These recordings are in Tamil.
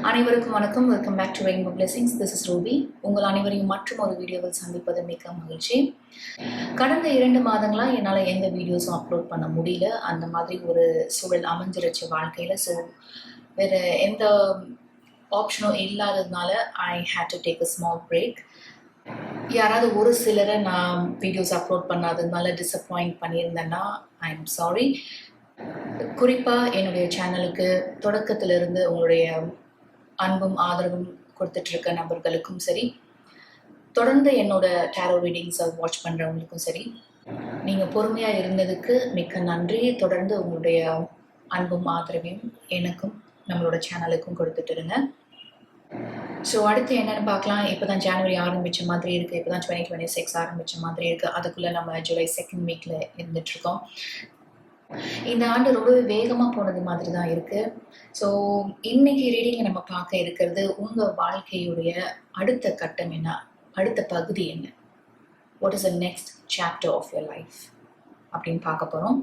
அனைவருக்கும் வணக்கம். Welcome back to Rainbow Blessings. This is Ruby. உங்கள் அனைவரையும் மற்றும் ஒரு வீடியோவில் சந்திப்பது மிக்க மகிழ்ச்சி. கடந்த 2 மாதங்களாக என்னால் எந்த வீடியோஸும் அப்லோட் பண்ண முடியல. அந்த மாதிரி ஒரு சூழல் அமைஞ்சிருச்சு வாழ்க்கையில். ஸோ வேறு எந்த ஆப்ஷனும் இல்லாததுனால I had to take a small break. யாராவது ஒரு சிலரை நான் வீடியோஸ் அப்லோட் பண்ணாததுனால டிசப்பாயிண்ட் பண்ணியிருந்தேன்னா ஐ எம் சாரி. குறிப்பாக என்னுடைய சேனலுக்கு தொடக்கத்திலிருந்து உங்களுடைய அன்பும் ஆதரவும் கொடுத்துட்ருக்க நபர்களுக்கும் சரி, தொடர்ந்து என்னோட டேரோ ரீடிங்ஸை வாட்ச் பண்ணுறவங்களுக்கும் சரி, நீங்கள் பொறுமையாக இருந்ததுக்கு மிக்க நன்றி. தொடர்ந்து உங்களுடைய அன்பும் ஆதரவையும் எனக்கும் நம்மளோட சேனலுக்கும் கொடுத்துட்டு இருங்க. ஸோ அடுத்து என்னென்னு பார்க்கலாம். இப்போ தான் ஜனவரி ஆரம்பித்த மாதிரி இருக்குது. இப்போ தான் 2026 ஆரம்பித்த மாதிரி இருக்குது. அதுக்குள்ளே நம்ம ஜூலை 2nd வீக்கில் இருந்துகிட்ருக்கோம். இந்த ஆண்டு ரொம்பவே வேகமாக போனது மாதிரி தான் இருக்குது. ஸோ இன்னைக்கு ரீடிங்கை நம்ம பார்க்க இருக்கிறது உங்கள் வாழ்க்கையுடைய அடுத்த கட்டம் என்ன, அடுத்த பகுதி என்ன, what is the next chapter of your life அப்படின்னு பார்க்க போகிறோம்.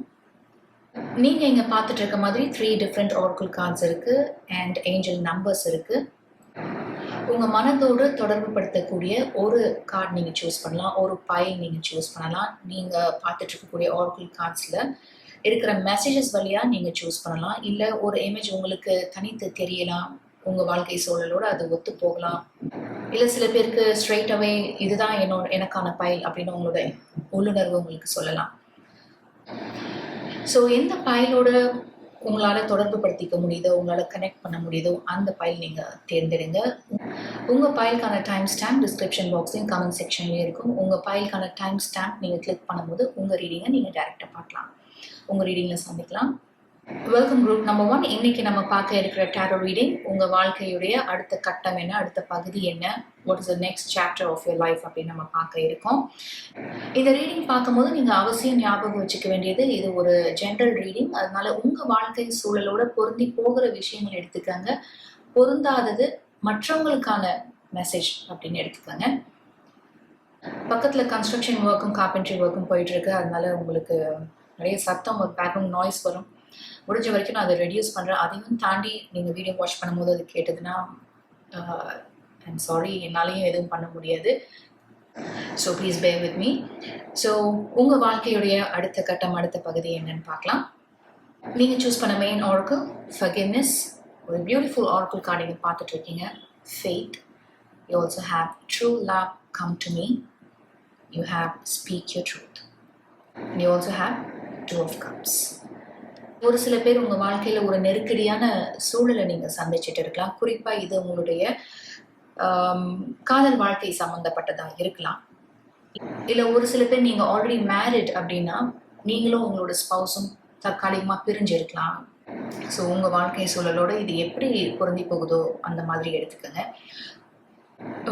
நீங்கள் இங்கே பார்த்துட்டு இருக்க மாதிரி 3 டிஃப்ரெண்ட் ஆரக்கிள் கார்ட்ஸ் இருக்குது அண்ட் ஏஞ்சல் நம்பர்ஸ் இருக்குது. உங்கள் மனதோடு தொடர்பு படுத்தக்கூடிய ஒரு கார்டு நீங்கள் சூஸ் பண்ணலாம், ஒரு பைல் நீங்கள் சூஸ் பண்ணலாம். நீங்கள் பார்த்துட்டு இருக்கக்கூடிய ஆரக்கிள் கார்ட்ஸில் இருக்கிற மெசேஜஸ் வழியாக நீங்கள் சூஸ் பண்ணலாம். இல்லை ஒரு இமேஜ் உங்களுக்கு தனித்து தெரியலாம், உங்கள் வாழ்க்கை சூழலோடு அது ஒத்து போகலாம். இல்லை சில பேருக்கு ஸ்ட்ரெயிட்டாகவே இதுதான் எனக்கான பைல் அப்படின்னு உங்களோட உள்ளுணர்வு உங்களுக்கு சொல்லலாம். ஸோ எந்த பைலோட உங்களால் தொடர்பு படுத்திக்க முடியுதோ, உங்களால் கனெக்ட் பண்ண முடியுதோ அந்த பைல் நீங்கள் தேர்ந்தெடுங்க. உங்கள் பைலுக்கான டைம் ஸ்டாம்ப் டிஸ்கிரிப்ஷன் பாக்ஸ்லையும் கமெண்ட் செக்ஷன்லேயும் இருக்கும். உங்கள் பைலுக்கான டைம் ஸ்டாம்ப் நீங்கள் கிளிக் பண்ணும்போது உங்கள் ரீடிங்கை நீங்கள் டைரெக்டாக பார்க்கலாம், உங்கள் ரீடிங்கில் சந்திக்கலாம். Welcome group number 1. இன்னைக்கு நம்ம பார்க்க இருக்கிற டேரோ ரீடிங் உங்கள் வாழ்க்கையுடைய அடுத்த கட்டம் என்ன, அடுத்த பகுதி என்ன, what is the next chapter of your life அப்படின்னு நம்ம பார்க்க இருக்கோம். இந்த ரீடிங் பார்க்கும்போது நீங்கள் அவசியம் ஞாபகம் வச்சுக்க வேண்டியது, இது ஒரு ஜென்ரல் ரீடிங். அதனால உங்கள் வாழ்க்கை சூழலோட பொருந்தி போகிற விஷயங்கள் எடுத்துக்கங்க, பொருந்தாதது மற்றவங்களுக்கான மெசேஜ் அப்படின்னு எடுத்துக்கோங்க. பக்கத்தில் கன்ஸ்ட்ரக்ஷன் ஒர்க்கும் கார்பென்ட்ரி ஒர்க்கும் போயிட்டுருக்கு. அதனால உங்களுக்கு நிறைய சத்தம், ஒரு பேக்ரவுண்ட் நாய்ஸ் வரும். முடிஞ்ச வரைக்கும் நான் அதை ரெடியூஸ் பண்ணுறேன். அதையும் தாண்டி நீங்கள் வீடியோ வாட்ச் பண்ணும்போது அது கேட்டதுன்னா ஐம் சாரி, என்னாலையும் எதுவும் பண்ண முடியாது. So please bear with me. So உங்கள் வாழ்க்கையுடைய அடுத்த கட்டம், அடுத்த பகுதி என்னன்னு பார்க்கலாம். நீங்கள் சூஸ் பண்ண மெயின் ஆரக்கிள் ஃபர்கிவ்னஸ். ஒரு பியூட்டிஃபுல் ஆரக்கிள் கார்டு நீங்கள் பார்த்துட்ருக்கீங்க. Faith. You also have true love cum to me. You have speak your truth. You also have 2 of cups. ஒரு சில பேர் உங்கள் வாழ்க்கையில் ஒரு நெருக்கடியான சூழலை நீங்கள் சந்திச்சுட்டு இருக்கலாம். குறிப்பாக இது உங்களுடைய காதல் வாழ்க்கை சம்மந்தப்பட்டதாக இருக்கலாம். இல்லை ஒரு சில பேர் நீங்கள் ஆல்ரெடி மேரிட் அப்படின்னா நீங்களும் உங்களோட ஸ்பௌஸும் தற்காலிகமாக பிரிஞ்சிருக்கலாம். ஸோ உங்கள் வாழ்க்கை சூழலோடு இது எப்படி பொருந்தி போகுதோ அந்த மாதிரி எடுத்துக்கோங்க.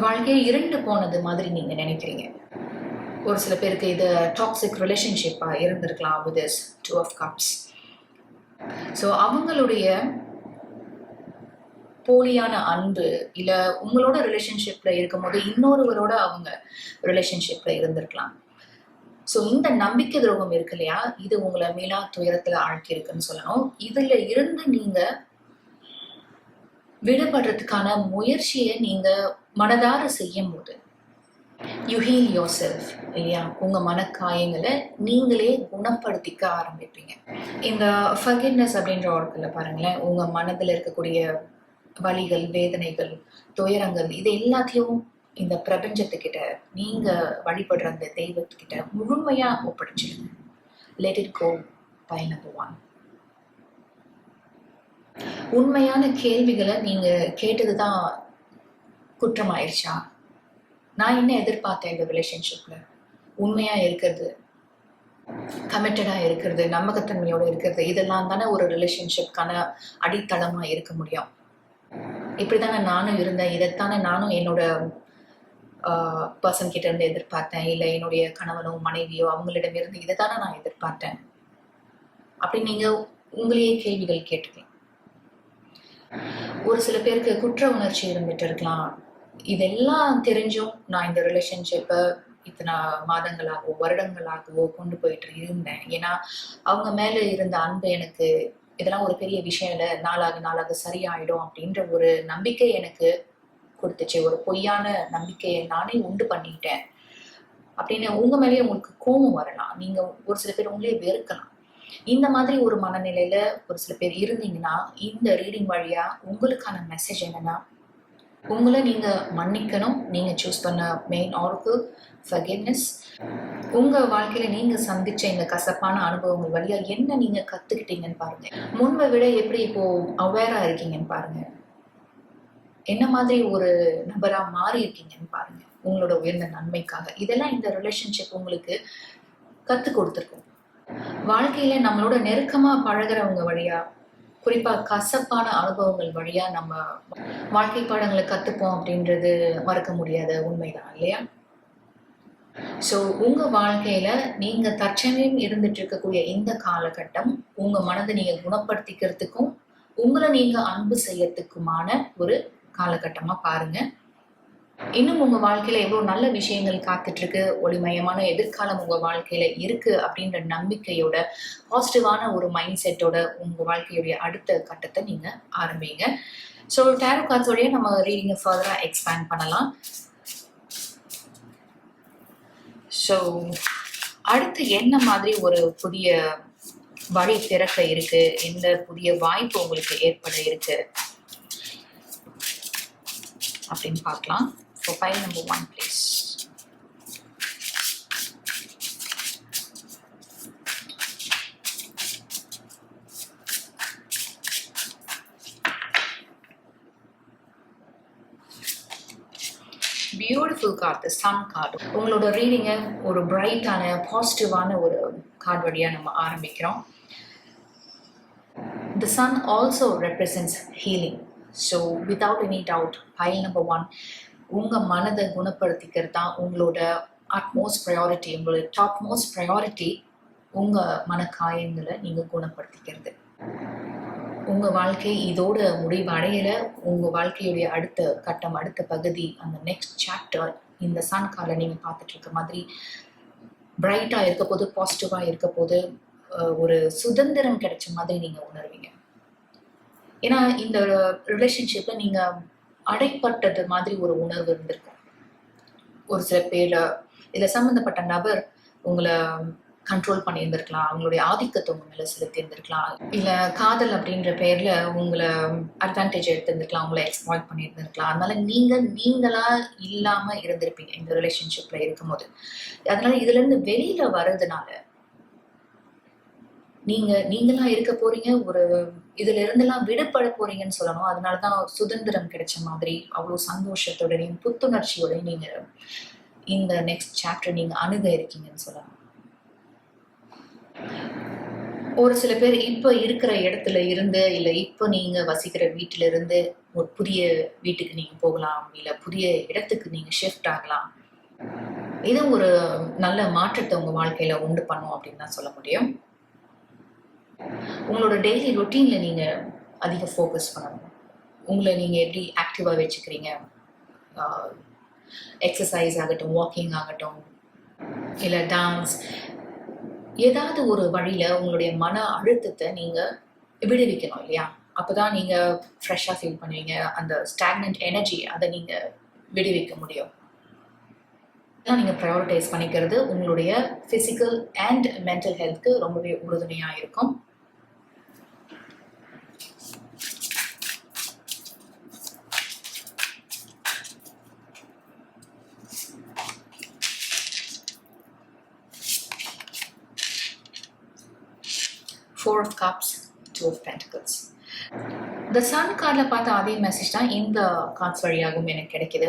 வாழ்க்கையை 2 போனது மாதிரி நீங்கள் நினைக்கிறீங்க. ஒரு சில பேருக்கு இது டாக்ஸிக் ரிலேஷன்ஷிப்பாக இருந்திருக்கலாம் with this 2 of cups. So அவங்களுடைய போலியான அன்பு, இல்லை உங்களோட ரிலேஷன்ஷிப்பில் இருக்கும்போது இன்னொருவரோட அவங்க ரிலேஷன்ஷிப்பில் இருந்திருக்கலாம். ஸோ இந்த நம்பிக்கை துரோகம் இருக்கு இல்லையா, இது உங்களை மேலா துயரத்தில் ஆழ்த்தி இருக்குன்னு சொல்லணும். இதில் இருந்து நீங்கள் விடுபடுறதுக்கான முயற்சியை நீங்கள் மனதார செய்யும் போது யூ ஹீல் யோர் செல்ஃப் இல்லையா, உங்கள் மனக்காயங்களை நீங்களே குணப்படுத்திக்க ஆரம்பிப்பீங்க. இந்த ஃபர்கிவ்னஸ் அப்படின்ற ஆரக்கிளில் பாருங்களேன், உங்கள் மனதில் இருக்கக்கூடிய வலிகள், வேதனைகள், துயரங்கள் இது எல்லாத்தையும் இந்த பிரபஞ்சத்துக்கிட்ட நீங்கள் வழிபடுற அந்த தெய்வத்துக்கிட்ட முழுமையாக ஒப்படைச்சிடுங்க. Let it go by number 1. உண்மையான கேள்விகளை நீங்கள் கேட்டது தான் குற்றமாயிருச்சா? நான் என்ன எதிர்பார்த்தேன் இந்த ரிலேஷன்ஷிப்பில்? உண்மையாக இருக்கிறது, கமிட்டடாக இருக்கிறது, நம்பகத்தன்மையோடு இருக்கிறது, இதெல்லாம் தானே ஒரு ரிலேஷன்ஷிப்கான அடித்தளமாக இருக்க முடியும். இப்படி தானே நானும் இருந்தேன், இதைத்தானே நானும் என்னோட பர்சன் கிட்ட இருந்து எதிர்பார்த்தேன், இல்லை என்னுடைய கணவனோ மனைவியோ அவங்களிடமிருந்து இதை தானே நான் எதிர்பார்த்தேன் அப்படின்னு நீங்கள் உங்களையே கேள்விகள் கேட்டுக்கலாம். ஒரு சில பேருக்கு குற்ற உணர்ச்சி இருந்துட்டு இருக்கலாம். இதெல்லாம் தெரிஞ்சும் நான் இந்த ரிலேஷன்ஷிப்பை இத்தனை மாதங்களாகவோ வருடங்களாகவோ கொண்டு போயிட்டு இருந்தேன். ஏன்னா அவங்க மேலே இருந்த அன்பு எனக்கு இதெல்லாம் ஒரு பெரிய விஷயம் இல்லை, நாளாக நாளாக சரியாயிடும் அப்படின்ற ஒரு நம்பிக்கை எனக்கு கொடுத்துச்சு. ஒரு பொய்யான நம்பிக்கையை நானே உண்டு பண்ணிட்டேன் அப்படின்னு உங்க மேலேயே உங்களுக்கு கோபம் வரலாம். நீங்க ஒரு சில பேர் உங்களே வெறுக்கலாம். இந்த மாதிரி ஒரு மனநிலையில ஒரு சில பேர் இருந்தீங்கன்னா, இந்த ரீடிங் வழியா உங்களுக்கான மெசேஜ் என்னன்னா, உங்களை நீங்க மன்னிக்கணும். நீங்க சூஸ் பண்ண மெயின் ஆர்க்கு ஃபர்கிவ்னஸ். உங்க வாழ்க்கையில நீங்க சந்திச்ச இந்த கசப்பான அனுபவங்கள் வழியா என்ன நீங்க கத்துக்கிட்டீங்கன்னு பாருங்க. முன்பை விட எப்படி இப்போ அவேரா இருக்கீங்கன்னு பாருங்க. என்ன மாதிரி ஒரு நபரா மாறி இருக்கீங்கன்னு பாருங்க, உங்களோட உயர்ந்த நன்மைக்காக. இதெல்லாம் இந்த ரிலேஷன்ஷிப் உங்களுக்கு கத்து கொடுத்துருக்கும். வாழ்க்கையில நம்மளோட நெருக்கமா பழகிறவங்க வழியா, குறிப்பா கசப்பான அனுபவங்கள் வழியா நம்ம வாழ்க்கை பாடங்களை கத்துப்போம் அப்படின்றது மறக்க முடியாத உண்மைதான் இல்லையா? ஸோ உங்க வாழ்க்கையில நீங்க தற்சமயம் இருந்துட்டு இருக்கக்கூடிய இந்த காலகட்டம் உங்க மனதை நீங்க குணப்படுத்திக்கிறதுக்கும் உங்களை நீங்க அன்பு செய்யறதுக்குமான ஒரு காலகட்டமா பாருங்க. இன்னும் உங்க வாழ்க்கையில எவ்வளவு நல்ல விஷயங்கள் காத்துட்டு இருக்கு, ஒளிமயமான எதிர்காலம் உங்க வாழ்க்கையில இருக்கு அப்படின்ற நம்பிக்கையோட, பாசிட்டிவான ஒரு மைண்ட் செட்டோட உங்க வாழ்க்கையுடைய அடுத்த கட்டத்தை நீங்க ஆரம்பிங்க. ஸோ டேரோ கார்ட்ஸோடய நம்ம ரீடிங்கை ஃபர்தரா எக்ஸ்பேண்ட் பண்ணலாம். ஸோ அடுத்து என்ன மாதிரி ஒரு புதிய வழி திறக்க இருக்கு, எந்த புதிய வாய்ப்பு உங்களுக்கு ஏற்பட இருக்கு அப்படின்னு பார்க்கலாம். So pile number 1 please. Beautiful card, the sun card. உங்களோட ரீடிங்கை ஒரு பிரைட்டான பாசிட்டிவான ஒரு கார்டு வழியாக நம்ம ஆரம்பிக்கிறோம். The sun also represents healing. So without any doubt pile number 1, உங்கள் மனதை குணப்படுத்திக்கிறது தான் உங்களோட அட்மோஸ்ட் ப்ரையாரிட்டி. உங்களோட டாப் மோஸ்ட் ப்ரையாரிட்டி உங்கள் மனக்காயங்களை நீங்கள் குணப்படுத்திக்கிறது. உங்கள் வாழ்க்கை இதோட முடிவு அடையலை. உங்கள் வாழ்க்கையுடைய அடுத்த கட்டம், அடுத்த பகுதி, அந்த நெக்ஸ்ட் சாப்டர் இந்த சன் கார்டில் நீங்கள் பார்த்துட்டு இருக்க மாதிரி பிரைட்டாக இருக்க போது, பாசிட்டிவாக இருக்க போது, ஒரு சுதந்திரம் கிடைச்ச மாதிரி நீங்கள் உணர்வீங்க. ஏன்னா இந்த ரிலேஷன்ஷிப்பில் நீங்கள் அடைப்பட்டது மாதிரி ஒரு உணர்வு இருந்திருக்கும். ஒரு சில பேர் இதில் சம்மந்தப்பட்ட நபர் உங்களை கண்ட்ரோல் பண்ணியிருந்திருக்கலாம், அவங்களுடைய ஆதிக்கத்தை உங்க மேலே செலுத்தி இருந்திருக்கலாம், இல்லை காதல் அப்படின்ற பேரில் உங்களை அட்வான்டேஜ் எடுத்திருந்துருக்கலாம், உங்களை எக்ஸ்ப்ளாய்ட் பண்ணியிருந்திருக்கலாம். அதனால நீங்களா இல்லாமல் இருந்திருப்பீங்க இந்த ரிலேஷன்ஷிப்பில் இருக்கும்போது. அதனால இதுலேருந்து வெளியில் வர்றதுனால நீங்களா இருக்க போறீங்க, ஒரு இதுல இருந்தெல்லாம் விடுபட போறீங்கன்னு சொல்லணும். அதனாலதான் சுதந்திரம் கிடைச்ச மாதிரி அவ்வளவு சந்தோஷத்தோடையும் புத்துணர்ச்சியோடையும் நீங்க இந்த நெக்ஸ்ட் சாப்டர் நீங்க அணுக இருக்கீங்கன்னு சொல்லலாம். ஒரு சில பேர் இப்ப இருக்கிற இடத்துல இருந்து, இல்ல இப்ப நீங்க வசிக்கிற வீட்டுல இருந்து ஒரு புதிய வீட்டுக்கு நீங்க போகலாம், இல்ல புதிய இடத்துக்கு நீங்க ஷிஃப்ட் ஆகலாம். இது ஒரு நல்ல மாற்றத்தை உங்க வாழ்க்கையில உண்டு பண்ணும் அப்படின்னு தான் சொல்ல முடியும். உங்களோட டெய்லி ரொட்டீன்ல நீங்க அதிக ஃபோக்கஸ் பண்ணணும். உங்களை நீங்க எப்படி ஆக்டிவா வச்சுக்கிறீங்க, எக்ஸசைஸ் ஆகட்டும், வாக்கிங் ஆகட்டும், இல்லை டான்ஸ், ஏதாவது ஒரு வழியில உங்களுடைய மன அழுத்தத்தை நீங்க விடுவிக்கணும் இல்லையா? அப்பதான் நீங்க ஃப்ரெஷ்ஷாக ஃபீல் பண்ணுவீங்க. அந்த ஸ்டாக்னன்ட் எனர்ஜி அதை நீங்க விடுவிக்க முடியும். நீங்க ப்ரையாரிட்டைஸ் பண்ணிக்கிறது உங்களுடைய பிசிக்கல் அண்ட் மென்டல் ஹெல்த்க்கு ரொம்பவே உறுதுணையா இருக்கும். Four of Cups, Two of Pentacles. இந்த சன் கார்டில் பார்த்த அதே மெசேஜ் தான் இந்த கார்ட்ஸ் வழியாகவும் எனக்கு கிடைக்கிது.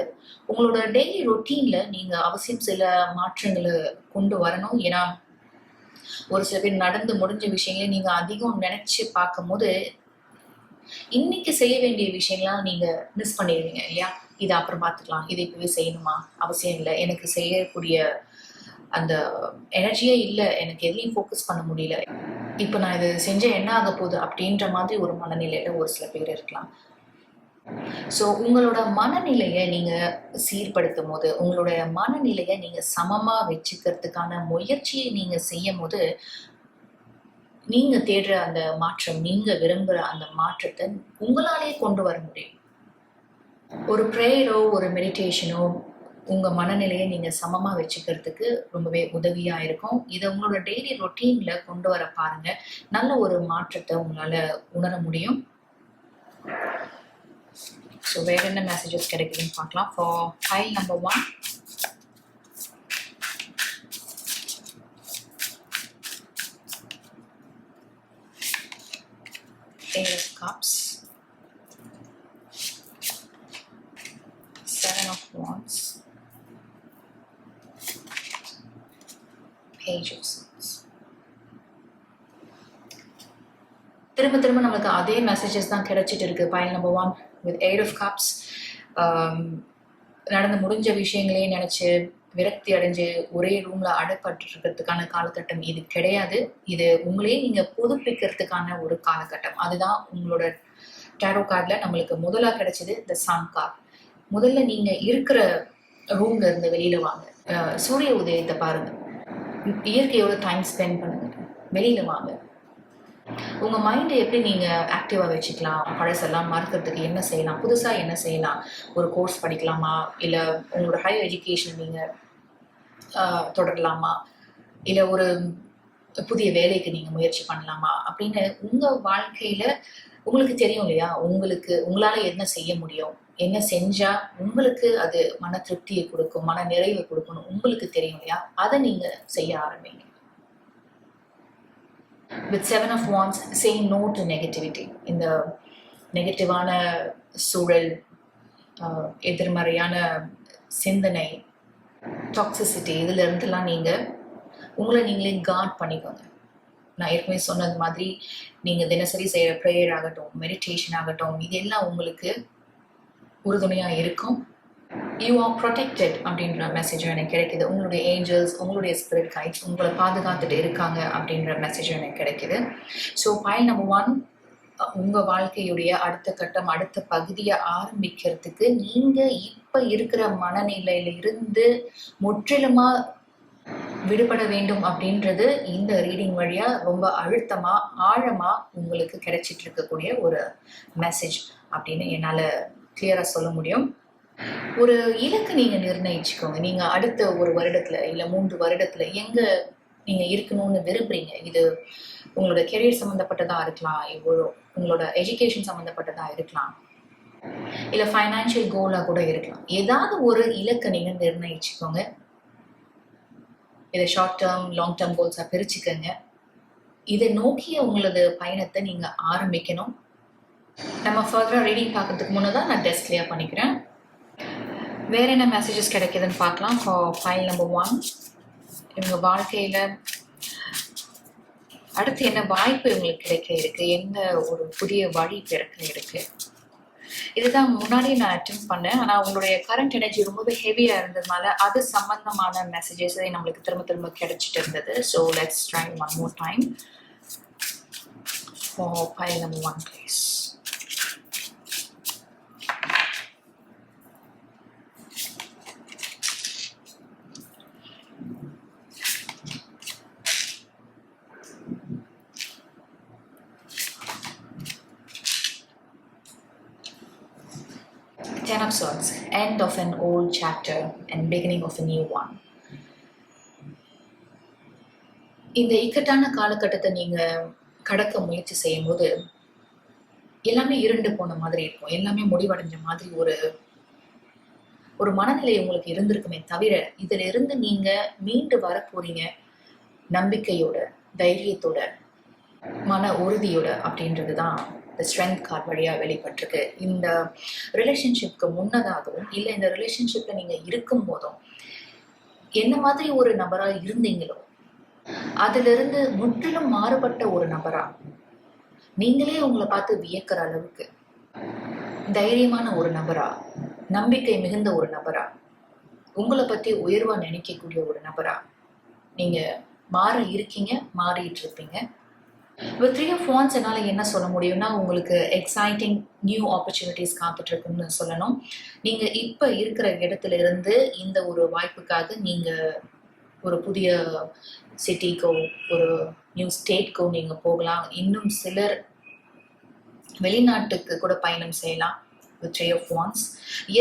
உங்களோட டெய்லி ரொட்டீன்ல நீங்க அவசியம் சில மாற்றங்களை கொண்டு வரணும். ஏன்னா ஒரு சில பேர் நடந்து முடிஞ்ச விஷயங்களை நீங்க அதிகம் நினைச்சு பார்க்கும் போது இன்னைக்கு செய்ய வேண்டிய விஷயங்கள்லாம் நீங்க மிஸ் பண்ணிடுவீங்க இல்லையா? இதை அப்புறம் பார்த்துக்கலாம், இதை இப்பவே செய்யணுமா, அவசியம் இல்லை, எனக்கு செய்யக்கூடிய அந்த எனர்ஜியே இல்லை, எனக்கு எதையும் ஃபோக்கஸ் பண்ண முடியல, இப்போ நான் இது செஞ்ச என்ன ஆக போகுது அப்படின்ற மாதிரி ஒரு மனநிலையில ஒரு சில பேர் இருக்கலாம். ஸோ உங்களோட மனநிலையை நீங்க சீர்படுத்தும் போது, உங்களுடைய மனநிலையை நீங்க சமமா வச்சுக்கிறதுக்கான முயற்சியை நீங்க செய்யும் போது நீங்க தேடுற அந்த மாற்றம், நீங்க விரும்புற அந்த மாற்றத்தை உங்களாலேயே கொண்டு வர முடியும். ஒரு ப்ரேயரோ ஒரு மெடிடேஷனோ உங்க மனநிலையை நீங்க சமமா வச்சுக்கிறதுக்கு ரொம்பவே உதவியா இருக்கும். இதை உங்களோட டெய்லி ரொட்டீன்ல கொண்டு வர பாருங்க. நல்ல ஒரு மாற்றத்தை உங்களால உணர முடியும். ஸோ வேற என்ன மெசேஜஸ் கிடைக்குதுன்னு பார்க்கலாம். For pile number 1, Eight of Cups, Seven of Wands, Page of Swords. திரும்ப திரும்ப நமக்கு அதே மெசேஜஸ் தான் கிடைச்சிட்டு இருக்கு. File number 1 with 8 of Cups. நடந்து முடிஞ்ச விஷயங்களே நினைச்சு விரக்தி அடைஞ்சு ஒரே ரூம்ல அடைப்பட்டு இருக்கிறதுக்கான காலகட்டம் இது கிடையாது. இது உங்களையே நீங்க புதுப்பிக்கிறதுக்கான ஒரு காலகட்டம். அதுதான் உங்களோட டேரோ கார்டில் நம்மளுக்கு முதலா கிடைச்சது த சன் கார்ட். முதல்ல நீங்க இருக்கிற ரூம்ல இருந்து வெளியில வாங்க. சூரிய உதயத்தை பாருங்க, இயற்கையோட டைம் ஸ்பெண்ட் பண்ணுங்க, வெளியில வாங்க. உங்க மைண்டை எப்படி நீங்க ஆக்டிவா வச்சுக்கலாம், பழசெல்லாம் மறக்கிறதுக்கு என்ன செய்யலாம், புதுசா என்ன செய்யலாம், ஒரு கோர்ஸ் படிக்கலாமா, இல்ல உங்களோட ஹையர் எஜுகேஷன் நீங்க தொடரலாமா, இல்ல ஒரு புதிய வேலைக்கு நீங்க முயற்சி பண்ணலாமா அப்படின்னு உங்க வாழ்க்கையில உங்களுக்கு தெரியும் இல்லையா? உங்களால என்ன செய்ய முடியும், என்ன செஞ்சா உங்களுக்கு அது மன திருப்தியை கொடுக்கும், மன நிறைவை கொடுக்கணும் உங்களுக்கு தெரியும் இல்லையா? அதை நீங்க செய்ய ஆரம்பிங்க. With 7 of Wands, say no to negativity. இந்த நெகட்டிவான சூழல், எதிர்மறையான சிந்தனை, டாக்ஸிசிட்டி, இதுல இருந்தெல்லாம் நீங்க உங்களை நீங்களே கார்ட் பண்ணிக்கோங்க. நான் ஏற்கனவே சொன்னது மாதிரி நீங்க தினசரி செய்யற ப்ரேயர் ஆகட்டும், மெடிடேஷன் ஆகட்டும், இதெல்லாம் உங்களுக்கு உறுதுணையா இருக்கும். யூ ஆர் ப்ரொடெக்டட் அப்படின்ற மெசேஜும் எனக்கு கிடைக்குது. உங்களுடைய ஏஞ்சல்ஸ், உங்களுடைய ஸ்பிரிட் கைட்ஸ் உங்களை பாதுகாத்துட்டு இருக்காங்க அப்படின்ற மெசேஜும் எனக்கு கிடைக்குது. ஸோ பைல் நம்பர் 1, உங்க வாழ்க்கையுடைய அடுத்த கட்டம், அடுத்த பகுதியை ஆரம்பிக்கிறதுக்கு நீங்க இப்ப இருக்கிற மனநிலையில இருந்து முற்றிலுமா விடுபட வேண்டும் அப்படின்றது இந்த ரீடிங் வழியா ரொம்ப அழுத்தமா ஆழமா உங்களுக்கு கிடைச்சிட்டு இருக்கக்கூடிய ஒரு மெசேஜ் அப்படின்னு என்னால கிளியரா சொல்ல முடியும். ஒரு இலக்கு நீங்க நிர்ணயிச்சுக்கோங்க. நீங்க அடுத்த 1 வருடத்துல இல்ல 3 வருடத்துல எங்க நீங்க இருக்கணும்னு விரும்புறீங்க. இது உங்களோட கெரியர் சம்பந்தப்பட்டதா இருக்கலாம், உங்களோட எஜுகேஷன் சம்பந்தப்பட்டதா இருக்கலாம், இல்ல ஃபைனான்சியல் கோலா கூட இருக்கலாம். ஏதாவது ஒரு இலக்கை நீங்க நிர்ணயிச்சுக்கோங்க. இதை ஷார்ட் டேர்ம், லாங் டேர்ம் கோல்ஸா பிரிச்சுக்கோங்க. இதை நோக்கிய உங்களது பயணத்தை நீங்க ஆரம்பிக்கணும். நம்ம ஃபர்தரா ரீடிங் பார்க்கறதுக்கு முன்னதான் நான் டெஸ்ட் கிளியர் பண்ணிக்கிறேன். வேற என்ன மெசேஜஸ் கிடைக்குதுன்னு பார்க்கலாம். ஃபார் ஃபைல் நம்பர் 1, இவங்க வாழ்க்கையில அடுத்து என்ன வாய்ப்பு இவங்களுக்கு கிடைக்க இருக்கு, என்ன ஒரு புதிய வழி பிறக்க இருக்கு. இதுதான் முன்னாடி நான் அட்டெம்ட் பண்ணேன். ஆனா உங்களுடைய கரண்ட் எனர்ஜி ரொம்பவே ஹெவியா இருந்ததுனால அது சம்பந்தமான மெசேஜஸ் நம்மளுக்கு திரும்ப திரும்ப கிடைச்சிட்டு இருந்தது. So let's try one more time for pile number 1 please. Ten of Swords, end of an old chapter and beginning of a new one. இந்த இக்கட்டான காலகட்டத்தை நீங்க கடக்க முயற்சி செய்யும் போது எல்லாமே இருண்டு போன மாதிரி இருக்கும், எல்லாமே முடிவடைஞ்ச மாதிரி ஒரு மனநிலை உங்களுக்கு இருந்திருக்குமே தவிர இதுல இருந்து நீங்க மீண்டு வர போறீங்க நம்பிக்கையோட, தைரியத்தோட, மன உறுதியோட அப்படின்றதுதான் இந்த ஸ்ட்ரென்த் கார்டு வழியா வெளிப்பட்டிருக்கு. இந்த ரிலேஷன்ஷிப்க்கு முன்னதாகவும் இல்லை இந்த ரிலேஷன்ஷிப்ல நீங்க இருக்கும் போதும் என்ன மாதிரி ஒரு நபரா இருந்தீங்களோ அதுல இருந்து முற்றிலும் மாறுபட்ட ஒரு நபரா, நீங்களே உங்களை பார்த்து வியக்கிற அளவுக்கு தைரியமான ஒரு நபரா, நம்பிக்கை மிகுந்த ஒரு நபரா, உங்களை பத்தி உயர்வா நினைக்கக்கூடிய ஒரு நபரா நீங்க மாற இருக்கீங்க, மாறிட்டு இருப்பீங்க. With 3 of Wands என்னால என்ன சொல்ல முடியும்னா, உங்களுக்கு எக்ஸைட்டிங் நியூ ஆப்பர்ச்சுனிட்டிஸ் காத்துட்டு இருக்குன்னு சொல்லணும். நீங்க இப்ப இருக்கிற இடத்துல இருந்து இந்த ஒரு வாய்ப்புக்காக நீங்க ஒரு புதிய சிட்டிக்கோ ஒரு நியூ ஸ்டேட்க்கோ நீங்கள் போகலாம். இன்னும் சிலர் வெளிநாட்டுக்கு கூட பயணம் செய்யலாம். Three of Wands.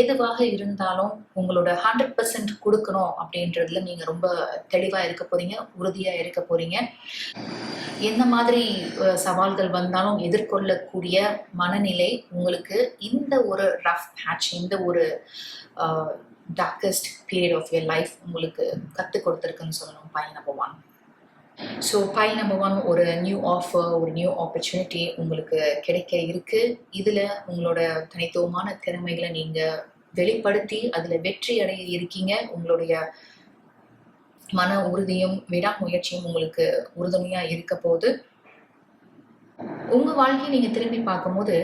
எதுவாக இருந்தாலும் உங்களோட 100% கொடுக்கணும் அப்படின்றதுல நீங்க ரொம்ப தெளிவா இருக்க போறீங்க, உறுதியா இருக்க போறீங்க. எந்த மாதிரி சவால்கள் வந்தாலும் எதிர்கொள்ளக்கூடிய மனநிலை உங்களுக்கு இந்த ஒரு ரஃப் பேட்ச், இந்த ஒரு darkest period of your life உங்களுக்கு கற்றுக் கொடுத்துருக்குன்னு சொல்லணும். Point number 1. So point number 1, ஒரு நியூ ஆஃபர், ஒரு நியூ ஆப்பர்ச்சுனிட்டி உங்களுக்கு கிடைக்க இருக்கு. இதில் உங்களோட தனித்துவமான திறமைகளை நீங்கள் வெளிப்படுத்தி அதில் வெற்றி அடைய இருக்கீங்க. உங்களுடைய மன உறுதியும் விடாமுயற்சியும் உங்களுக்கு உறுதுணையாக இருக்க போது. உங்கள் வாழ்க்கையை நீங்கள் திரும்பி பார்க்கும்போது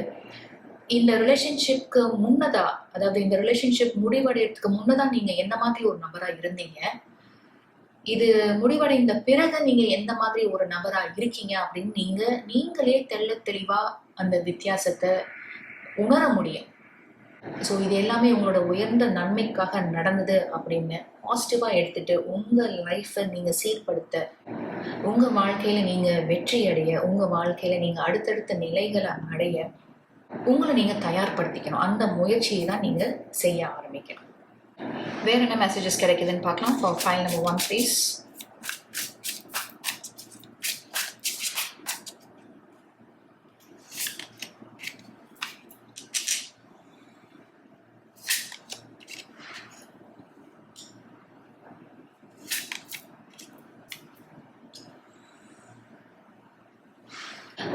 இந்த ரிலேஷன்ஷிப்க்கு முன்னதா, அதாவது இந்த ரிலேஷன்ஷிப் முடிவடைறதுக்கு முன்னதா நீங்கள் எந்த மாதிரி ஒரு நபராக இருந்தீங்க, இது முடிவடைந்த பிறகு நீங்க எந்த மாதிரி ஒரு நபரா இருக்கீங்க அப்படின்னு நீங்களே தெளிவா அந்த வித்தியாசத்தை உணர முடியும். ஸோ இது எல்லாமே உங்களோட உயர்ந்த நன்மைக்காக நடந்தது அப்படின்னு பாசிட்டிவா எடுத்துட்டு உங்க லைஃப்பை நீங்க சீர்படுத்த, உங்க வாழ்க்கையில நீங்க வெற்றி அடைய, உங்க வாழ்க்கையில நீங்க அடுத்தடுத்த நிலைகளை அடைய உங்களை நீங்க தயார்படுத்திக்கணும். அந்த முயற்சியை தான் நீங்க செய்ய ஆரம்பிக்கணும். வேற என்ன மெசேஜஸ் கிடைக்குதுன்னு பார்க்கலாம். For pile number 1 please.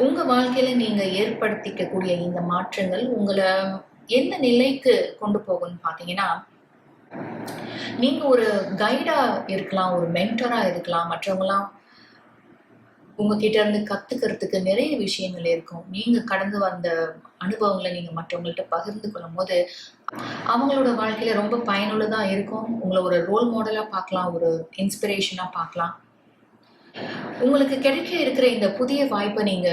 உங்க வாழ்க்கையில நீங்க ஏற்படுத்திக்கக்கூடிய இந்த மாற்றங்கள் உங்களை எந்த நிலைக்கு கொண்டு போகும்னு பார்த்தீங்கன்னா, நீங்க ஒரு கைடா இருக்கலாம், ஒரு மென்டரா இருக்கலாம். மற்றவங்களாம் உங்ககிட்ட இருந்து கத்துக்கிறதுக்கு நிறைய விஷயங்கள் இருக்கும். நீங்க கடந்து வந்த அனுபவங்களை நீங்க மற்றவங்கள்ட்ட பகிர்ந்து கொள்ளும் போது அவங்களோட வாழ்க்கையில ரொம்ப பயனுள்ளதா இருக்கும். உங்களை ஒரு ரோல் மாடலா பார்க்கலாம், ஒரு இன்ஸ்பிரேஷனா பார்க்கலாம். உங்களுக்கு கிடைக்க இருக்கிற இந்த புதிய வாய்ப்பை நீங்க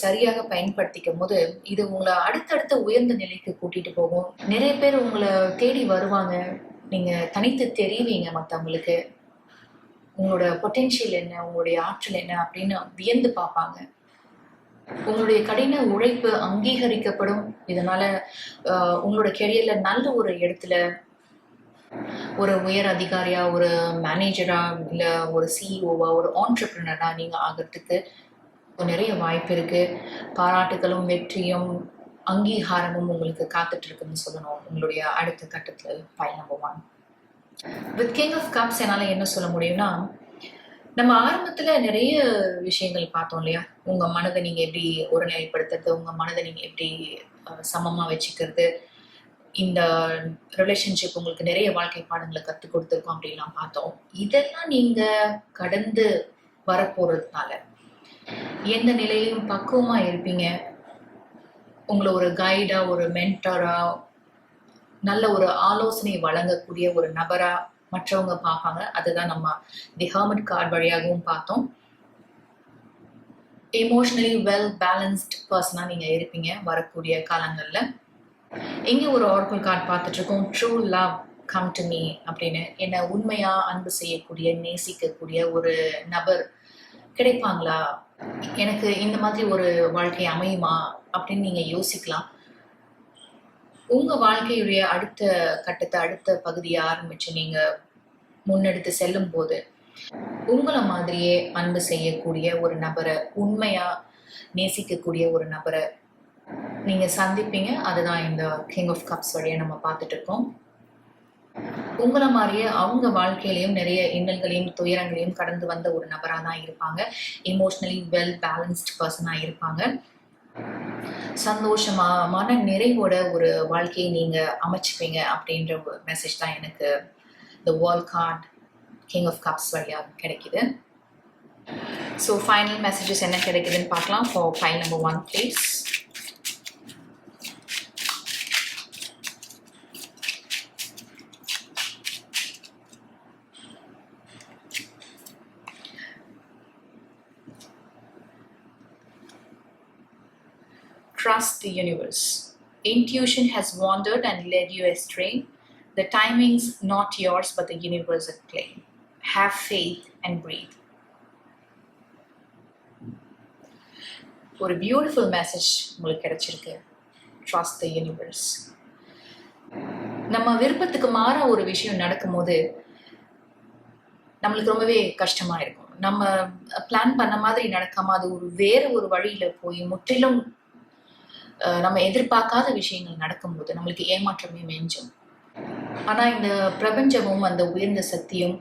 சரியாக பயன்படுத்திக்கும் போது இது உங்களை அடுத்தடுத்த உயர்ந்த நிலைக்கு கூட்டிட்டு போகும். நிறைய பேர் உங்களை தேடி வருவாங்க. நீங்க தனித்து தெரிவிங்க மற்றவங்களுக்கு. உங்களோட பொட்டென்ஷியல் என்ன, உங்களுடைய ஆற்றல் என்ன அப்படின்னு வியந்து பார்ப்பாங்க. உங்களுடைய கடின உழைப்பு அங்கீகரிக்கப்படும். இதனால உங்களோட கெரியர்ல நல்ல ஒரு இடத்துல ஒரு உயர் அதிகாரியா, ஒரு மேனேஜரா, இல்ல ஒரு சிஇஓவா, ஒரு ஆண்டர்பிரினரா நீங்க ஆகிறதுக்கு நிறைய வாய்ப்பு இருக்கு. பாராட்டுகளும் வெற்றியும் அங்கீகாரமும் உங்களுக்கு காத்துட்டு இருக்குன்னு சொல்லணும். உங்களுடைய அடுத்த கட்டத்துல pile number 1. With king of cups என்னால என்ன சொல்ல முடியும்னா, நம்ம ஆரம்பத்துல நிறைய விஷயங்கள் பார்த்தோம் இல்லையா? உங்க மனதை நீங்க எப்படி ஒருநிலைப்படுத்துறது, உங்க மனதை நீங்க எப்படி சமமா வச்சுக்கிறது, இந்த ரிலேஷன்ஷிப் உங்களுக்கு நிறைய வாழ்க்கை பாடங்களை கற்றுக் கொடுத்துருக்கோம் அப்படின்லாம் பார்த்தோம். இதெல்லாம் நீங்க கடந்து வரப்போறதுனால எந்த நிலையிலும் பக்குவமா இருப்பீங்க. உங்களை ஒரு கைடா, ஒரு மென்டரா, நல்ல ஒரு ஆலோசனை வழங்கக்கூடிய ஒரு நபரா மற்றவங்க பார்ப்பாங்க. அதுதான் நம்ம தி ஹெர்மிட் கார்டு வழியாகவும் பார்த்தோம். எமோஷனலி வெல் பேலன்ஸ்ட் பர்சனா நீங்க இருப்பீங்க வரக்கூடிய காலங்கள்ல. இங்க ஒரு ஆரக்கிள் கார்டு பார்த்துட்டு இருக்கோம். True love cum to me அப்படின்னு. என்ன உண்மையா அன்பு செய்யக்கூடிய, நேசிக்கக்கூடிய ஒரு நபர் கிடைப்பாங்களா, எனக்கு இந்த மாதிரி ஒரு வாழ்க்கை அமையுமா அப்படின்னு நீங்க யோசிக்கலாம். உங்க வாழ்க்கையுடைய அடுத்த கட்டத்தை, அடுத்த பகுதியை ஆரம்பிச்சு நீங்க முன்னெடுத்து செல்லும் போது உங்களை மாதிரியே அன்பு செய்யக்கூடிய ஒரு நபரை, உண்மையா நேசிக்கக்கூடிய ஒரு நபரை நீங்க சந்திப்பீங்க. அதுதான் இந்த கிங் ஆஃப் கப்ஸ் வழியா நம்ம பார்த்துட்டு இருக்கோம். உங்களை மாதிரியே அவங்க வாழ்க்கையிலையும் நிறைய இன்னல்களையும் துயரங்களையும் கடந்து வந்த ஒரு நபராக தான் இருப்பாங்க. எமோஷனலி வெல் பேலன்ஸ்ட் பர்சனா இருப்பாங்க. சந்தோஷமா, மன நிறைவோட ஒரு வாழ்க்கையை நீங்க அமைச்சுப்பீங்க அப்படின்ற ஒரு மெசேஜ் தான் எனக்கு இந்த world card king of cups வழியா கிடைக்குது. ஸோ ஃபைனல் மெசேஜஸ் என்ன கிடைக்குதுன்னு பார்க்கலாம். For pile number 1 please. Trust the universe. Intuition has wandered and led you astray. The timing's not yours, but the universe at play. have faith and breathe. ஒரு பியூட்டிஃபுல் மெசேஜ் உங்களுக்கு கிடைச்சிருக்கு. Trust the universe. நம்ம விருப்பத்துக்கு மாற ஒரு விஷயம் நடக்கும்போது நம்மளுக்கு ரொம்பவே கஷ்டமா இருக்கும். நம்ம பிளான் பண்ண மாதிரி நடக்காம அது வேற ஒரு வழியில போய் முற்றிலும் நம்ம எதிர்பார்க்காத விஷயங்கள் நடக்கும்போது நம்மளுக்கு ஏமாற்றமே மெஞ்சும். ஆனா இந்த பிரபஞ்சமும் அந்த உயர்ந்த சக்தியும்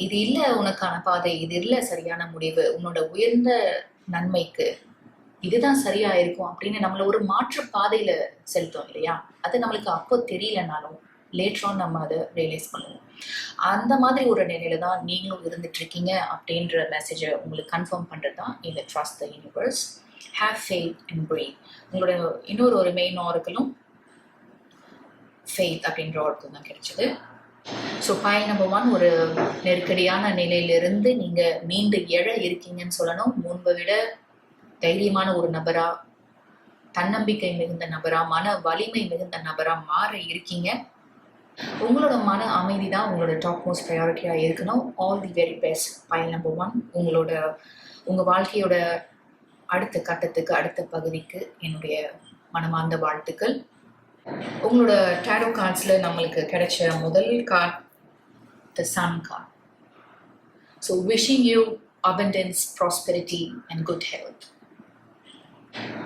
இது இல்ல உனக்கான பாதை, இது இல்ல சரியான முடிவு, உன்னோட உயர்ந்த நன்மைக்கு இதுதான் சரியா இருக்கும் அப்படின்னு நம்மள ஒரு மாற்று பாதையில செலுத்தோம் இல்லையா? அது நம்மளுக்கு அப்போ தெரியலனாலும் லேட்டர் நம்ம அதை ரியலைஸ் பண்ணுவோம். அந்த மாதிரி ஒரு நிலையில தான் நீங்களும் இருந்துட்டு இருக்கீங்க அப்படின்ற மெசேஜை உங்களுக்கு கன்ஃபார்ம் பண்றது தான் இந்த trust the universe, have faith and breath. உங்களோட இன்னொரு மெயின் ஆர்க்கலும் ஃபெய்த் அப்படின்ற ஆர்க்கம் தான் கிடைச்சது. ஸோ பாயிண்ட் நம்பர் 1, ஒரு நெருக்கடியான நிலையிலிருந்து நீங்க மீண்டு எழ இருக்கீங்கன்னு சொல்லணும். முன்பை விட தைரியமான ஒரு நபரா, தன்னம்பிக்கை மிகுந்த நபரா, மன வலிமை மிகுந்த நபரா மாற இருக்கீங்க. உங்களோட மன அமைதி தான் உங்களோட டாப் மோஸ்ட் ப்ரையாரிட்டியா இருக்கணும். All the very best. Point number 1, உங்க வாழ்க்கையோட அடுத்த கட்டத்துக்கு, அடுத்த பகுதிக்கு என்னுடைய மனமார்ந்த வாழ்த்துக்கள். உங்களோட டேரோ கார்ட்ஸ்ல நம்மளுக்கு கிடைச்ச முதல் card the sun card. So wishing you abundance, prosperity and good health.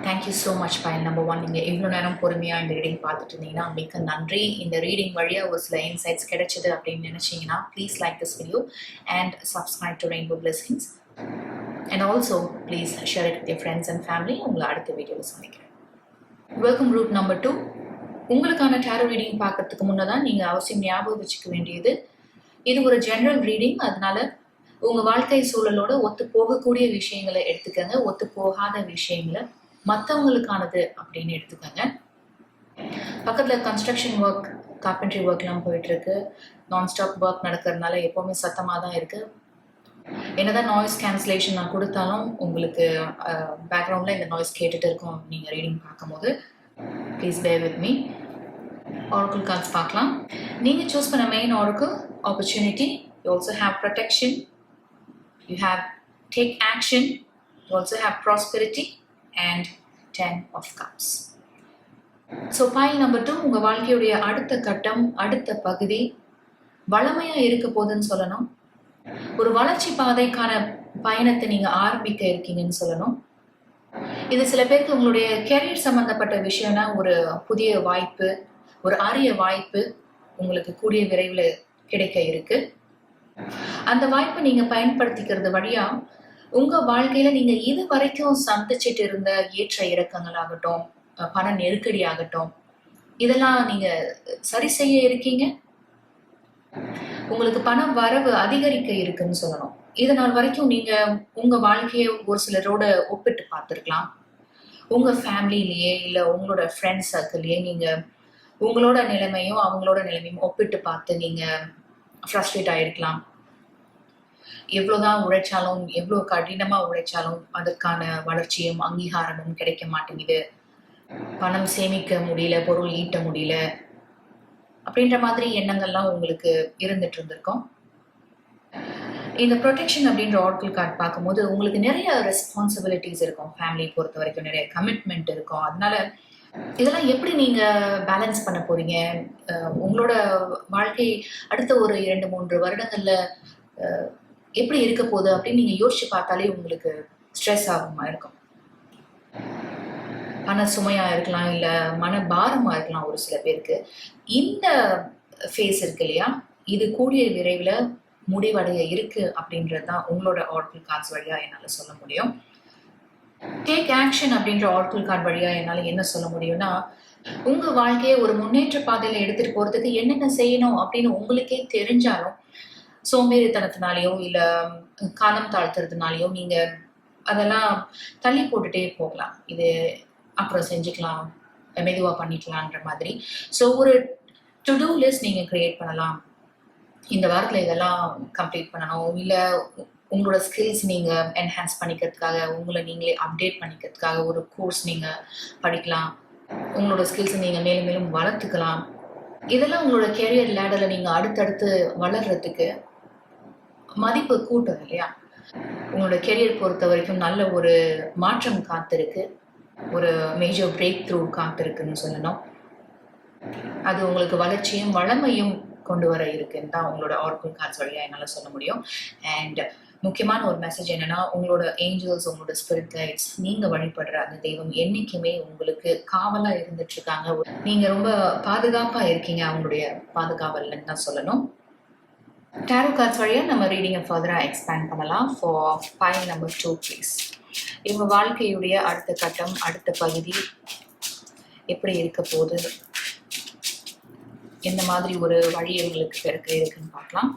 Thank you so much point number 1. நீங்கள் இவ்வளோ நேரம் பொறுமையாக இந்த ரீடிங் பார்த்துட்டு இருந்தீங்கன்னா மிக்க நன்றி. இந்த ரீடிங் வழியாக ஒரு சில இன்சைட்ஸ் கிடைச்சது அப்படின்னு நினச்சிங்கன்னா please like this video and subscribe to Rainbow Blessings and also please share it with your friends and family. உங்களை அடுத்த வீடியோவில் சந்திக்கிறேன். Welcome root number 2. உங்களுக்கான டேரோ ரீடிங் பார்க்கறதுக்கு முன்னே தான் நீங்கள் அவசியம் ஞாபகம் வச்சுக்க வேண்டியது, இது ஒரு ஜென்ரல் ரீடிங். அதனால உங்கள் வாழ்க்கை சூழலோட ஒத்து போகக்கூடிய விஷயங்களை எடுத்துக்கங்க, ஒத்து போகாத விஷயங்களை மற்றவங்களுக்கானது அப்படின்னு எடுத்துக்கோங்க. பக்கத்தில் கன்ஸ்ட்ரக்ஷன் ஒர்க், கார்பென்ட்ரி ஒர்க்லாம் போயிட்டுருக்கு. நான்ஸ்டாப் ஒர்க் நடக்கிறதுனால எப்போவுமே சத்தமாக தான் இருக்குது. என்னதான் நாய்ஸ் கேன்சலேஷன் நான் கொடுத்தாலும் உங்களுக்கு பேக்ரவுண்டில் இந்த நாய்ஸ் கேட்டுட்டு இருக்கும் நீங்கள் ரீடிங் பார்க்கும்போது. Please bear with me. Oracle cards பார்க்கலாம். நீங்கள் சூஸ் பண்ண main Oracle opportunity. You also have protection, you have take action, you also have prosperity and 10 of cups. So pile number 2, உங்க வாழ்க்கையுடைய அடுத்த கட்டம், அடுத்த பகுதி வளமையா இருக்க போதுன்னு சொல்லணும். ஒரு வளர்ச்சி பாதைக்கான பயணத்தை நீங்க ஆரம்பிக்க இருக்கீங்கன்னு சொல்லணும். இது சில பேருக்கு உங்களுடைய கெரியர் சம்பந்தப்பட்ட விஷயம்னா ஒரு புதிய வாய்ப்பு, ஒரு அரிய வாய்ப்பு உங்களுக்கு கூடிய விரைவில் கிடைக்க இருக்கு. அந்த வாய்ப்பை நீங்க பயன்படுத்திக்கிறது வழியா உங்க வாழ்க்கையில நீங்க இது வரைக்கும் சந்திச்சுட்டு இருந்த ஏற்ற இறக்கங்கள் ஆகட்டும், பண நெருக்கடி ஆகட்டும், இதெல்லாம் நீங்க சரி செய்ய இருக்கீங்க. உங்களுக்கு பண வரவு அதிகரிக்க இருக்குன்னு சொல்லணும். இது நாள் வரைக்கும் நீங்க உங்க வாழ்க்கையை ஒரு சிலரோட ஒப்பிட்டு பார்த்துருக்கலாம். உங்க ஃபேமிலிலேயே இல்லை உங்களோட ஃப்ரெண்ட்ஸ் சர்க்கிள்லயே நீங்க உங்களோட நிலைமையும் அவங்களோட நிலைமையும் ஒப்பிட்டு பார்த்து நீங்க ஃப்ரஸ்ட்ரேட் ஆயிருக்கலாம். எவ்வளோதான் உழைச்சாலும், எவ்வளோ கடினமாக உழைச்சாலும் அதற்கான வளர்ச்சியும் அங்கீகாரமும் கிடைக்க மாட்டேங்குது. பணம் சேமிக்க முடியல, பொருள் ஈட்ட முடியல, அப்படின்ற மாதிரி எண்ணங்கள்லாம் உங்களுக்கு இருந்துட்டு இருந்திருக்கும். இந்த ப்ரொடெக்ஷன் அப்படின்ற ஆர்க்கிள் கார்டு பார்க்கும்போது உங்களுக்கு நிறைய ரெஸ்பான்சிபிலிட்டிஸ் இருக்கும். ஃபேமிலி பொறுத்த வரைக்கும் நிறைய கமிட்மெண்ட் இருக்கும். அதனால இதெல்லாம் எப்படி நீங்க பேலன்ஸ் பண்ண போறீங்க? உங்களோட வாழ்க்கை அடுத்த ஒரு 2-3 வருடங்கள்ல எப்படி இருக்க போகுது அப்படின்னு நீங்க யோசிச்சு பார்த்தாலே உங்களுக்கு ஸ்ட்ரெஸ் ஆகுமா இருக்கும். மன சுமையா இருக்கலாம், இல்ல மன பாரமா இருக்கலாம். ஒரு சில பேருக்கு இந்த ஃபேஸ் இருக்கு இல்லையா, இது கூடிய விரைவில் முடிவடைய இருக்கு அப்படின்றது தான் உங்களோட ஆர்க்கிள் கார்ட்ஸ் வழியா என்னால சொல்ல முடியும். டேக் ஆக்ஷன் அப்படின்ற ஆர்க்கிள் கார்டு வழியா என்னால என்ன சொல்ல முடியும்னா, உங்க வாழ்க்கையை ஒரு முன்னேற்ற பாதையில எடுத்துட்டு போறதுக்கு என்னென்ன செய்யணும் அப்படின்னு உங்களுக்கே தெரிஞ்சாலும் சோம்பேறித்தனத்தினாலேயோ இல்ல காலம் தாழ்த்துறதுனாலையோ நீங்க அதெல்லாம் தள்ளி போட்டுட்டே போகலாம். இது அப்புறம் செஞ்சுக்கலாம், மெதுவா பண்ணிக்கலான்ற மாதிரி. ஸோ ஒரு டு டூ லிஸ்ட் நீங்க கிரியேட் பண்ணலாம். இந்த வாரத்துல இதெல்லாம் கம்ப்ளீட் பண்ணணும், இல்ல உங்களோட ஸ்கில்ஸ் நீங்க என்ஹான்ஸ் பண்ணிக்கிறதுக்காக, உங்களை நீங்களே அப்டேட் பண்ணிக்கிறதுக்காக ஒரு கோர்ஸ் நீங்க படிக்கலாம். உங்களோட ஸ்கில்ஸை நீங்க மேலும் மேலும் வளர்த்துக்கலாம். இதெல்லாம் உங்களோட கெரியர் லேடர்ல நீங்க அடுத்தடுத்து வளர்றதுக்கு மதிப்பு கூட்டும் இல்லையா? உங்களோட கெரியர் பொறுத்த வரைக்கும் நல்ல ஒரு மாற்றம் காத்திருக்கு, ஒரு மேஜர் பிரேக் த்ரூ காத்திருக்குன்னு சொல்லணும். அது உங்களுக்கு வளர்ச்சியும் வளமையும் கொண்டு வர இருக்குன்னு தான் உங்களோட ஆர்கல் கார்ட்ஸ் வழியா என்னால் சொல்ல முடியும். அண்ட் முக்கியமான ஒரு மெசேஜ் என்னன்னா, உங்களோட ஏஞ்சல்ஸ், உங்களோட ஸ்பிரிட் கைட்ஸ், நீங்க வழிபடுற அந்த தெய்வம் என்னைக்குமே உங்களுக்கு காவலா இருந்துட்டு இருக்காங்க. நீங்க ரொம்ப பாதுகாப்பா இருக்கீங்க அவங்களுடைய பாதுகாவல்னு தான் சொல்லணும். டேரோ கார்ட்ஸ் வழியா நம்ம ரீடிங்கை ஃபர்தராக எக்ஸ்பேண்ட் பண்ணலாம். For pile number 2 please. இவங்க வாழ்க்கையுடைய அடுத்த கட்டம், அடுத்த பகுதி எப்படி இருக்க போகுது, எந்த மாதிரி ஒரு வழி இவங்களுக்கு பிறக்க இருக்குன்னு பார்க்கலாம்.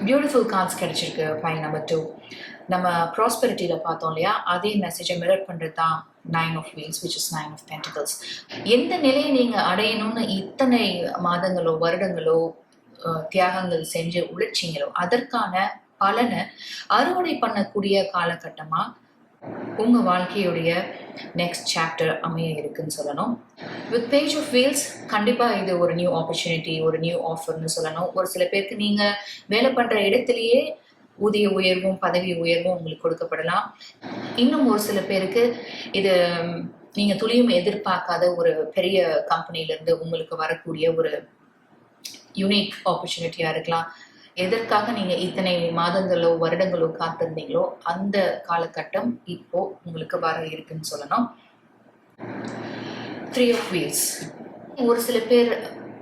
பியூட்டிஃபுல் கார்ட்ஸ் கிடைச்சிருக்கு ஃபைல் நம்பர் 2. நம்ம ப்ராஸ்பெரிட்டியில் பார்த்தோம் இல்லையா, அதே மெசேஜை மிரர் பண்ணுறது தான் 9 of Wheels, which is 9 of Pentacles. எந்த நிலையை நீங்கள் அடையணும்னு இத்தனை மாதங்களோ வருடங்களோ தியாகங்கள் செஞ்சு உழைச்சிங்களோ அதற்கான பலனை அறுவடை பண்ணக்கூடிய காலகட்டமாக உங்கள் வாழ்க்கையுடைய நெக்ஸ்ட் சாப்டர் அமைய இருக்குன்னு சொல்லணும். வித் பேஜ் ஆஃப் வீல்ஸ் கண்டிப்பாக இது ஒரு நியூ ஆப்பர்ச்சுனிட்டி, ஒரு நியூ ஆஃபர்னு சொல்லணும். ஒரு சில பேருக்கு நீங்கள் வேலை பண்ணுற இடத்துலையே ஊதிய உயர்வும் பதவி உயர்வும் உங்களுக்கு கொடுக்கப்படலாம். இன்னும் ஒரு சில பேருக்கு இது நீங்கள் துளியும் எதிர்பார்க்காத ஒரு பெரிய கம்பெனிலேருந்து உங்களுக்கு வரக்கூடிய ஒரு யூனிக் ஆப்பர்ச்சுனிட்டியாக இருக்கலாம். எதற்காக நீங்கள் இத்தனை மாதங்களோ வருடங்களோ காத்திருந்தீங்களோ அந்த காலகட்டம் இப்போ உங்களுக்கு வர இருக்குன்னு சொல்லணும். 3 of Wheels. ஒரு சில பேர்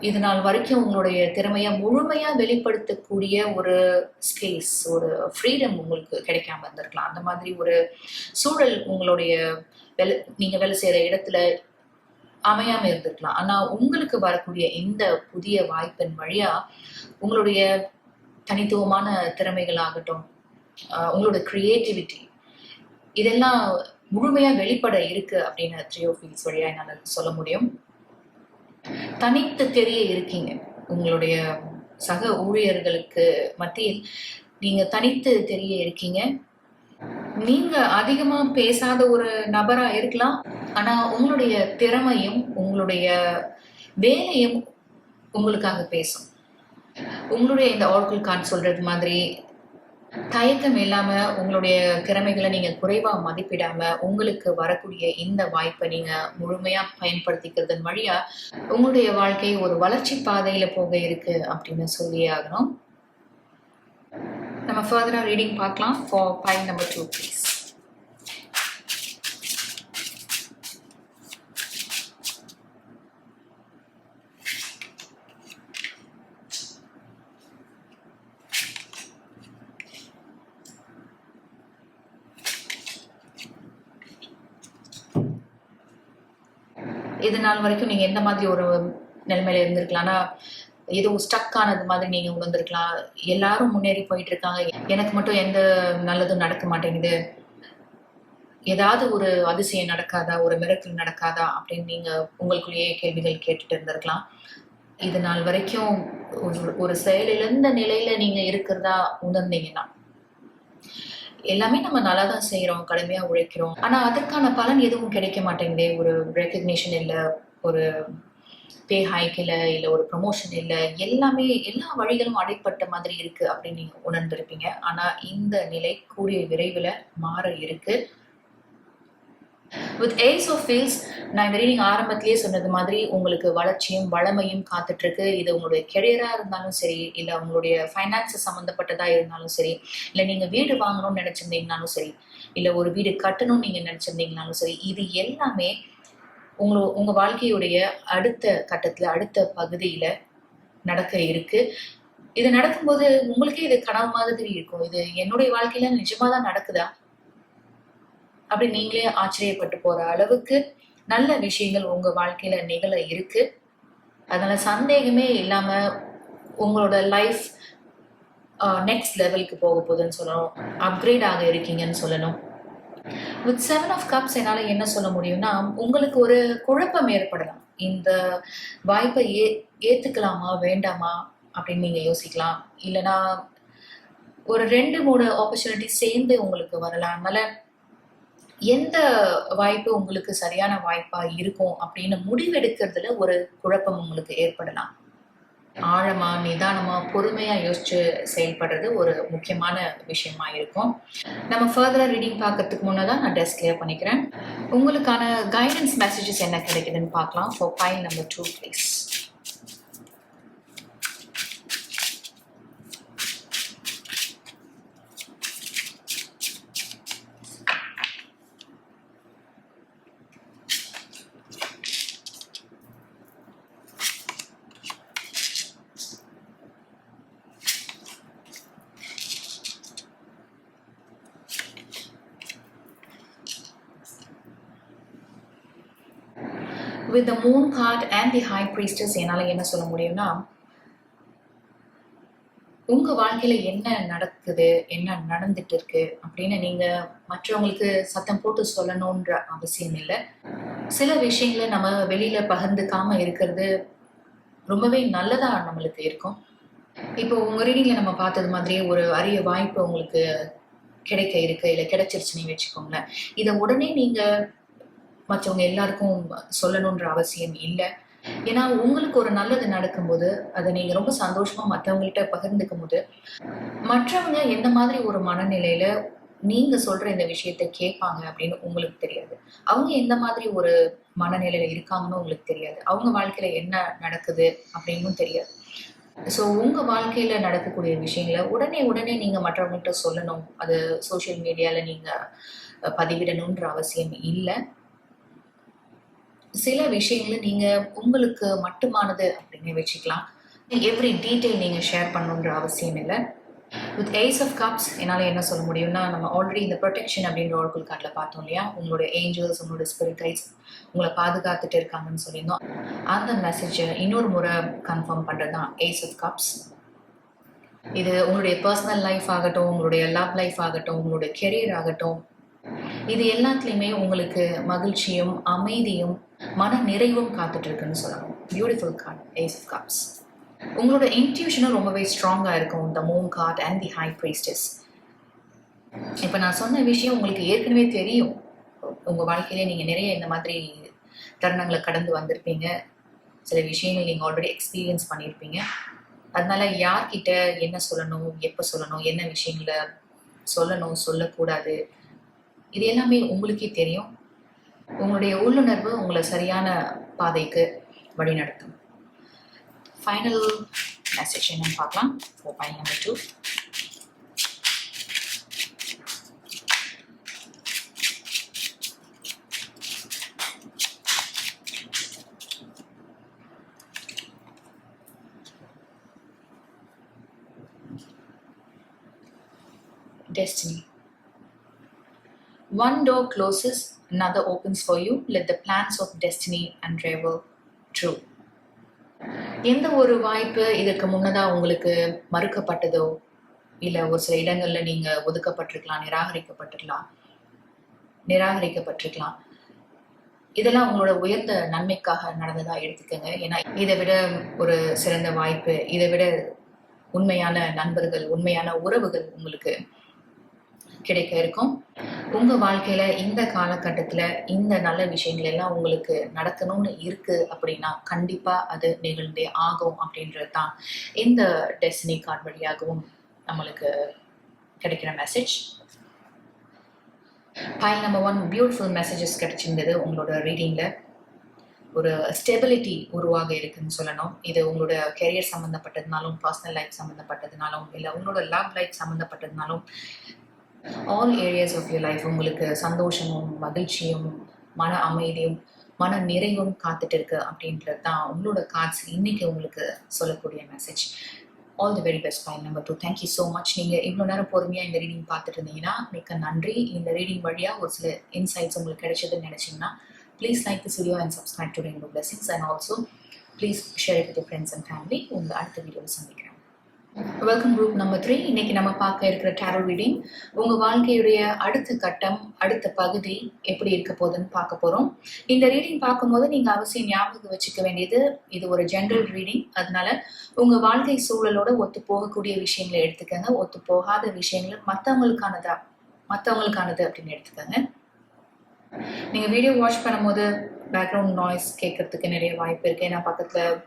இது நாள் வரைக்கும் உங்களுடைய திறமையை முழுமையாக வெளிப்படுத்தக்கூடிய ஒரு ஸ்பேஸ், ஒரு ஃப்ரீடம் உங்களுக்கு கிடைக்காம இருந்திருக்கலாம். அந்த மாதிரி ஒரு சூழல் உங்களுடைய நீங்கள் வேலை செய்கிற இடத்துல அமையாமல் இருந்திருக்கலாம். ஆனால் உங்களுக்கு வரக்கூடிய இந்த புதிய வாய்ப்பின் வழியாக உங்களுடைய தனித்துவமான திறமைகளாகட்டும், உங்களோட கிரியேட்டிவிட்டி, இதெல்லாம் முழுமையாக வெளிப்பட இருக்கு அப்படின்னு 3 of Wheels வழியாக என்னால் சொல்ல முடியும். தனித்து தெரிய இருக்கீங்க. உங்களுடைய சக ஊழியர்களுக்கு மத்தியில் நீங்கள் தனித்து தெரிய இருக்கீங்க. நீங்கள் அதிகமாக பேசாத ஒரு நபராக இருக்கலாம், ஆனால் உங்களுடைய திறமையும் உங்களுடைய வேலையும் உங்களுக்காக பேசும். உங்களுடைய இந்த ஆர்கல் கார்டு சொல்றது மாதிரி தயக்கம் இல்லாம உங்களுடைய திறமைகளை நீங்க குறைவா மதிப்பிடாம உங்களுக்கு வரக்கூடிய இந்த வாய்ப்பை நீங்க முழுமையா பயன்படுத்திக்கிறதன் வழியா உங்களுடைய வாழ்க்கை ஒரு வளர்ச்சி பாதையில போக இருக்கு அப்படின்னு சொல்லியே ஆகணும். நம்ம ஃபர்தரா ரீடிங் பார்க்கலாம். For pile number 2 please. இது நாள் வரைக்கும் நீங்கள் எந்த மாதிரி ஒரு நிலைமையில இருந்திருக்கலாம்னா, ஏதோ ஸ்டக் ஆனது மாதிரி நீங்கள் உணர்ந்திருக்கலாம். எல்லாரும் முன்னேறி போயிட்டு இருக்காங்க, எனக்கு மட்டும் எந்த நல்லதும் நடக்க மாட்டேங்குது, ஏதாவது ஒரு அதிசயம் நடக்காதா, ஒரு மிரக்கல் நடக்காதா அப்படின்னு நீங்கள் உங்களுக்குள்ளேயே கேள்விகள் கேட்டுட்டு இருந்திருக்கலாம். இது நாள் வரைக்கும் ஒரு செயலிழந்த நிலையில நீங்கள் இருக்கிறதா உணர்ந்தீங்கன்னா, எல்லாமே நம்ம நல்லா தான் செய்கிறோம், கடுமையாக உழைக்கிறோம், ஆனால் அதற்கான பலன் எதுவும் கிடைக்க மாட்டேங்குதே. ஒரு ரெக்கக்னிஷன் இல்லை, ஒரு பே ஹைக் இல்லை, இல்லை ஒரு ப்ரமோஷன் இல்லை, எல்லாமே எல்லா வழிகளும் அடைப்பட்ட மாதிரி இருக்குது அப்படின்னு நீங்கள் உணர்ந்திருப்பீங்க. ஆனால் இந்த நிலை கூடிய விரைவில் மாற இருக்கு. வித் ஏஸ் ஆஃப் வீல்ஸ், நான் இந்த ரீடிங் ஆரம்பத்திலேயே சொன்னது மாதிரி உங்களுக்கு வளர்ச்சியும் வளமையும் காத்துட்டு இருக்கு. இது உங்களுடைய கெரியரா இருந்தாலும் சரி, இல்லை உங்களுடைய ஃபைனான்ஸ் சம்மந்தப்பட்டதா இருந்தாலும் சரி, இல்லை நீங்க வீடு வாங்கணும்னு நினைச்சிருந்தீங்கனாலும் சரி, இல்லை ஒரு வீடு கட்டணும்னு நீங்க நினைச்சிருந்தீங்கனாலும் சரி, இது எல்லாமே உங்க வாழ்க்கையுடைய அடுத்த கட்டத்துல அடுத்த பகுதியில நடக்க இருக்கு. இது நடக்கும்போது உங்களுக்கே இது கனவு மாதிரி இருக்கும். இது என்னுடைய வாழ்க்கையில நிஜமா தான் நடக்குதா அப்படி நீங்களே ஆச்சரியப்பட்டு போற அளவுக்கு நல்ல விஷயங்கள் உங்க வாழ்க்கையில நிகழ இருக்கு. அதனால சந்தேகமே இல்லாம உங்களோட லைஃப் நெக்ஸ்ட் லெவலுக்கு போக போகுதுன்னு சொல்லணும், அப்கிரேட் ஆக இருக்கீங்கன்னு சொல்லணும். வித் 7 ஆஃப் கப்ஸ் என்னால் என்ன சொல்ல முடியும்னா, உங்களுக்கு ஒரு குழப்பம் ஏற்படலாம். இந்த வாய்ப்பை ஏத்துக்கலாமா? வேண்டாமா? அப்படின்னு நீங்க யோசிக்கலாம். இல்லன்னா ஒரு 2, 3 ஆப்பர்ச்சுனிட்டி சேர்ந்து உங்களுக்கு வரலாம். அதனால எந்த வாய்ப்பு உங்களுக்கு சரியான வாய்ப்பா இருக்கும் அப்படின்னு முடிவெடுக்கிறதுல ஒரு குழப்பம் உங்களுக்கு ஏற்படலாம். ஆழமா, நிதானமா, பொறுமையா யோசிச்சு செயல்படுறது ஒரு முக்கியமான விஷயமா இருக்கும். நம்ம ஃபர்தரா ரீடிங் பார்க்கறதுக்கு முன்னதான் நான் டெஸ்க் கிளியர் பண்ணிக்கிறேன். உங்களுக்கான கைடன்ஸ் மெசேஜஸ் என்ன கிடைக்குதுன்னு பார்க்கலாம். For pile number 2 please. With the moon card and the high priestess என்னால் என்ன சொல்ல முடியும்னா, உங்க வாழ்க்கையில என்ன நடக்குது, என்ன நடந்துட்டு இருக்கு அப்படின்னு நீங்க மற்றவங்களுக்கு சத்தம் போட்டு சொல்லணுன்ற அவசியம் இல்லை. சில விஷயங்களை நம்ம வெளியில பகிர்ந்துக்காம இருக்கிறது ரொம்பவே நல்லதா நம்மளுக்கு இருக்கும். இப்போ உங்க ரீடிங்ல நம்ம பார்த்தது மாதிரியே ஒரு அரிய வாய்ப்பு உங்களுக்கு கிடைக்க இருக்கு, இல்லை கிடைச்சிருச்சுன்னு வச்சுக்கோங்களேன். இதை உடனே நீங்க மற்றவங்க எல்லாருக்கும் சொல்லணுன்ற அவசியம் இல்லை. ஏன்னா உங்களுக்கு ஒரு நல்லது நடக்கும்போது அதை நீங்க ரொம்ப சந்தோஷமா மற்றவங்கள்ட்ட பகிர்ந்துக்கும் போது மற்றவங்க எந்த மாதிரி ஒரு மனநிலையில நீங்க சொல்ற இந்த விஷயத்த கேட்பாங்க அப்படின்னு உங்களுக்கு தெரியாது. அவங்க எந்த மாதிரி ஒரு மனநிலையில இருக்காங்கன்னு உங்களுக்கு தெரியாது. அவங்க வாழ்க்கையில என்ன நடக்குது அப்படின்னு தெரியாது. ஸோ உங்க வாழ்க்கையில நடக்கக்கூடிய விஷயங்களை உடனே நீங்க மற்றவங்கள்ட்ட சொல்லணும், அது சோசியல் மீடியால நீங்க பதிவிடணுன்ற அவசியம் இல்லை. சில விஷயங்களை நீங்க உங்களுக்கு மட்டுமானது அப்படின்னு வச்சுக்கலாம். எவ்ரி டீட்டெயில் நீங்க ஷேர் பண்ணணுன்ற அவசியம் இல்லை. வித் ஏஸ் ஆஃப் கப்ஸ் என்னால் என்ன சொல்ல முடியும்னா, நம்ம ஆல்ரெடி இந்த ப்ரொடெக்ஷன் அப்படின்ற ஆர்குல் கார்டில் பார்த்தோம் இல்லையா, உங்களுடைய ஏஞ்சல்ஸ், உங்களோட ஸ்பிரிட் கைட்ஸ் உங்களை பாதுகாத்துட்டு இருக்காங்கன்னு சொல்லியிருந்தோம். அந்த மெசேஜை இன்னொரு முறை கன்ஃபார்ம் பண்ணுறது தான் ஏஸ் ஆஃப் கப்ஸ். இது உங்களுடைய பர்சனல் லைஃப் ஆகட்டும், உங்களுடைய லவ் லைஃப் ஆகட்டும், உங்களுடைய கெரியர் ஆகட்டும், இது எல்லாத்துலேயுமே உங்களுக்கு மகிழ்ச்சியும் அமைதியும் மன நிறைவும் காத்துட்டு இருக்குன்னு சொல்லணும். Beautiful card ace of cups. உங்களோட இன்ட்யூஷனும் ரொம்பவே ஸ்ட்ராங்காக இருக்கும். The moon card and the high priestess. இப்போ நான் சொன்ன விஷயம் உங்களுக்கு ஏற்கனவே தெரியும். உங்கள் வாழ்க்கையிலே நீங்கள் நிறைய இந்த மாதிரி தருணங்களை கடந்து வந்திருப்பீங்க. சில விஷயங்கள் நீங்கள் ஆல்ரெடி எக்ஸ்பீரியன்ஸ் பண்ணியிருப்பீங்க. அதனால யார்கிட்ட என்ன சொல்லணும், எப்போ சொல்லணும், என்ன விஷயங்களை சொல்லணும், சொல்லக்கூடாது, இது எல்லாமே உங்களுக்கே தெரியும். உங்களுடைய உள்ளுணர்வு உங்களை சரியான பாதைக்கு வழிநடத்தும். ஃபைனல் மெசேஜ் என்னன்னு பார்க்கலாம். File number 2. Destiny. One door closes, another opens for you. Let the plans of destiny unravel true. எந்த ஒரு வாய்ப்பு இதற்கு முன்னதாக உங்களுக்கு மறுக்கப்பட்டதோ, இல்லை ஒரு சில இடங்களில் நீங்கள் ஒதுக்கப்பட்டிருக்கலாம், நிராகரிக்கப்பட்டிருக்கலாம், இதெல்லாம் உங்களோட உயர்ந்த நன்மைக்காக நடந்ததாக எடுத்துக்கோங்க. ஏன்னா இதை விட ஒரு சிறந்த வாய்ப்பு, இதை விட உண்மையான நண்பர்கள், உண்மையான உறவுகள் உங்களுக்கு கிடைக்க இருக்கும். உங்கள் வாழ்க்கையில் இந்த காலகட்டத்தில் இந்த நல்ல விஷயங்கள் எல்லாம் உங்களுக்கு நடக்கணும்னு இருக்குது அப்படின்னா கண்டிப்பாக அது நிகழ்ந்தே ஆகும் அப்படின்றது தான் இந்த டெஸ்டினி கார்டு வழியாகவும் நம்மளுக்கு கிடைக்கிற message. Pile number 1 beautiful messages கிடைச்சிருந்தது. உங்களோட ரீடிங்கில் ஒரு ஸ்டெபிலிட்டி உருவாக இருக்குன்னு சொல்லணும். இது உங்களோட கெரியர் சம்மந்தப்பட்டதுனாலும், பர்சனல் லைஃப் சம்மந்தப்பட்டதுனாலும், இல்லை உங்களோட லவ் லைஃப் சம்மந்தப்பட்டதுனாலும், all areas of your life உங்களுக்கு சந்தோஷமும் மகிழ்ச்சியும் மன அமைதியும் மன நிறைவும் காத்துட்டு இருக்கு அப்படின்றது தான் உங்களோட கார்ட்ஸ் இன்னைக்கு உங்களுக்கு சொல்லக்கூடிய message. All the very best file number 2. Thank you so much. நீங்கள் இவ்வளோ நேரம் பொறுமையாக இந்த ரீடிங் பார்த்துட்டு இருந்தீங்கன்னா மிக்க நன்றி. இந்த ரீடிங் வழியாக ஒரு சில இன்சைட்ஸ் உங்களுக்கு கிடைச்சதுன்னு நினச்சிங்கன்னா please like this video and subscribe to Rainbow Blessings and also please share it with your friends and family. உங்கள் அடுத்த வீடியோவில் சந்திக்கிறேன். Welcome group number 3. இன்னைக்கு நம்ம பார்க்க இருக்கிற டேரோ ரீடிங் உங்கள் வாழ்க்கையுடைய அடுத்த கட்டம், அடுத்த பகுதி எப்படி இருக்க போகுதுன்னு பார்க்க போகிறோம். இந்த ரீடிங் பார்க்கும்போது நீங்கள் அவசியம் ஞாபகம் வச்சுக்க வேண்டியது, இது ஒரு ஜென்ரல் ரீடிங். அதனால உங்கள் வாழ்க்கை சூழலோட ஒத்து போகக்கூடிய விஷயங்களை எடுத்துக்கங்க, ஒத்து போகாத விஷயங்களை மற்றவங்களுக்கானது அப்படின்னு எடுத்துக்கங்க. நீங்கள் வீடியோ வாட்ச் பண்ணும்போது பேக்ரவுண்ட் நாய்ஸ் கேட்கறதுக்கு நிறைய வாய்ப்பு இருக்குது. ஏன்னா பக்கத்தில்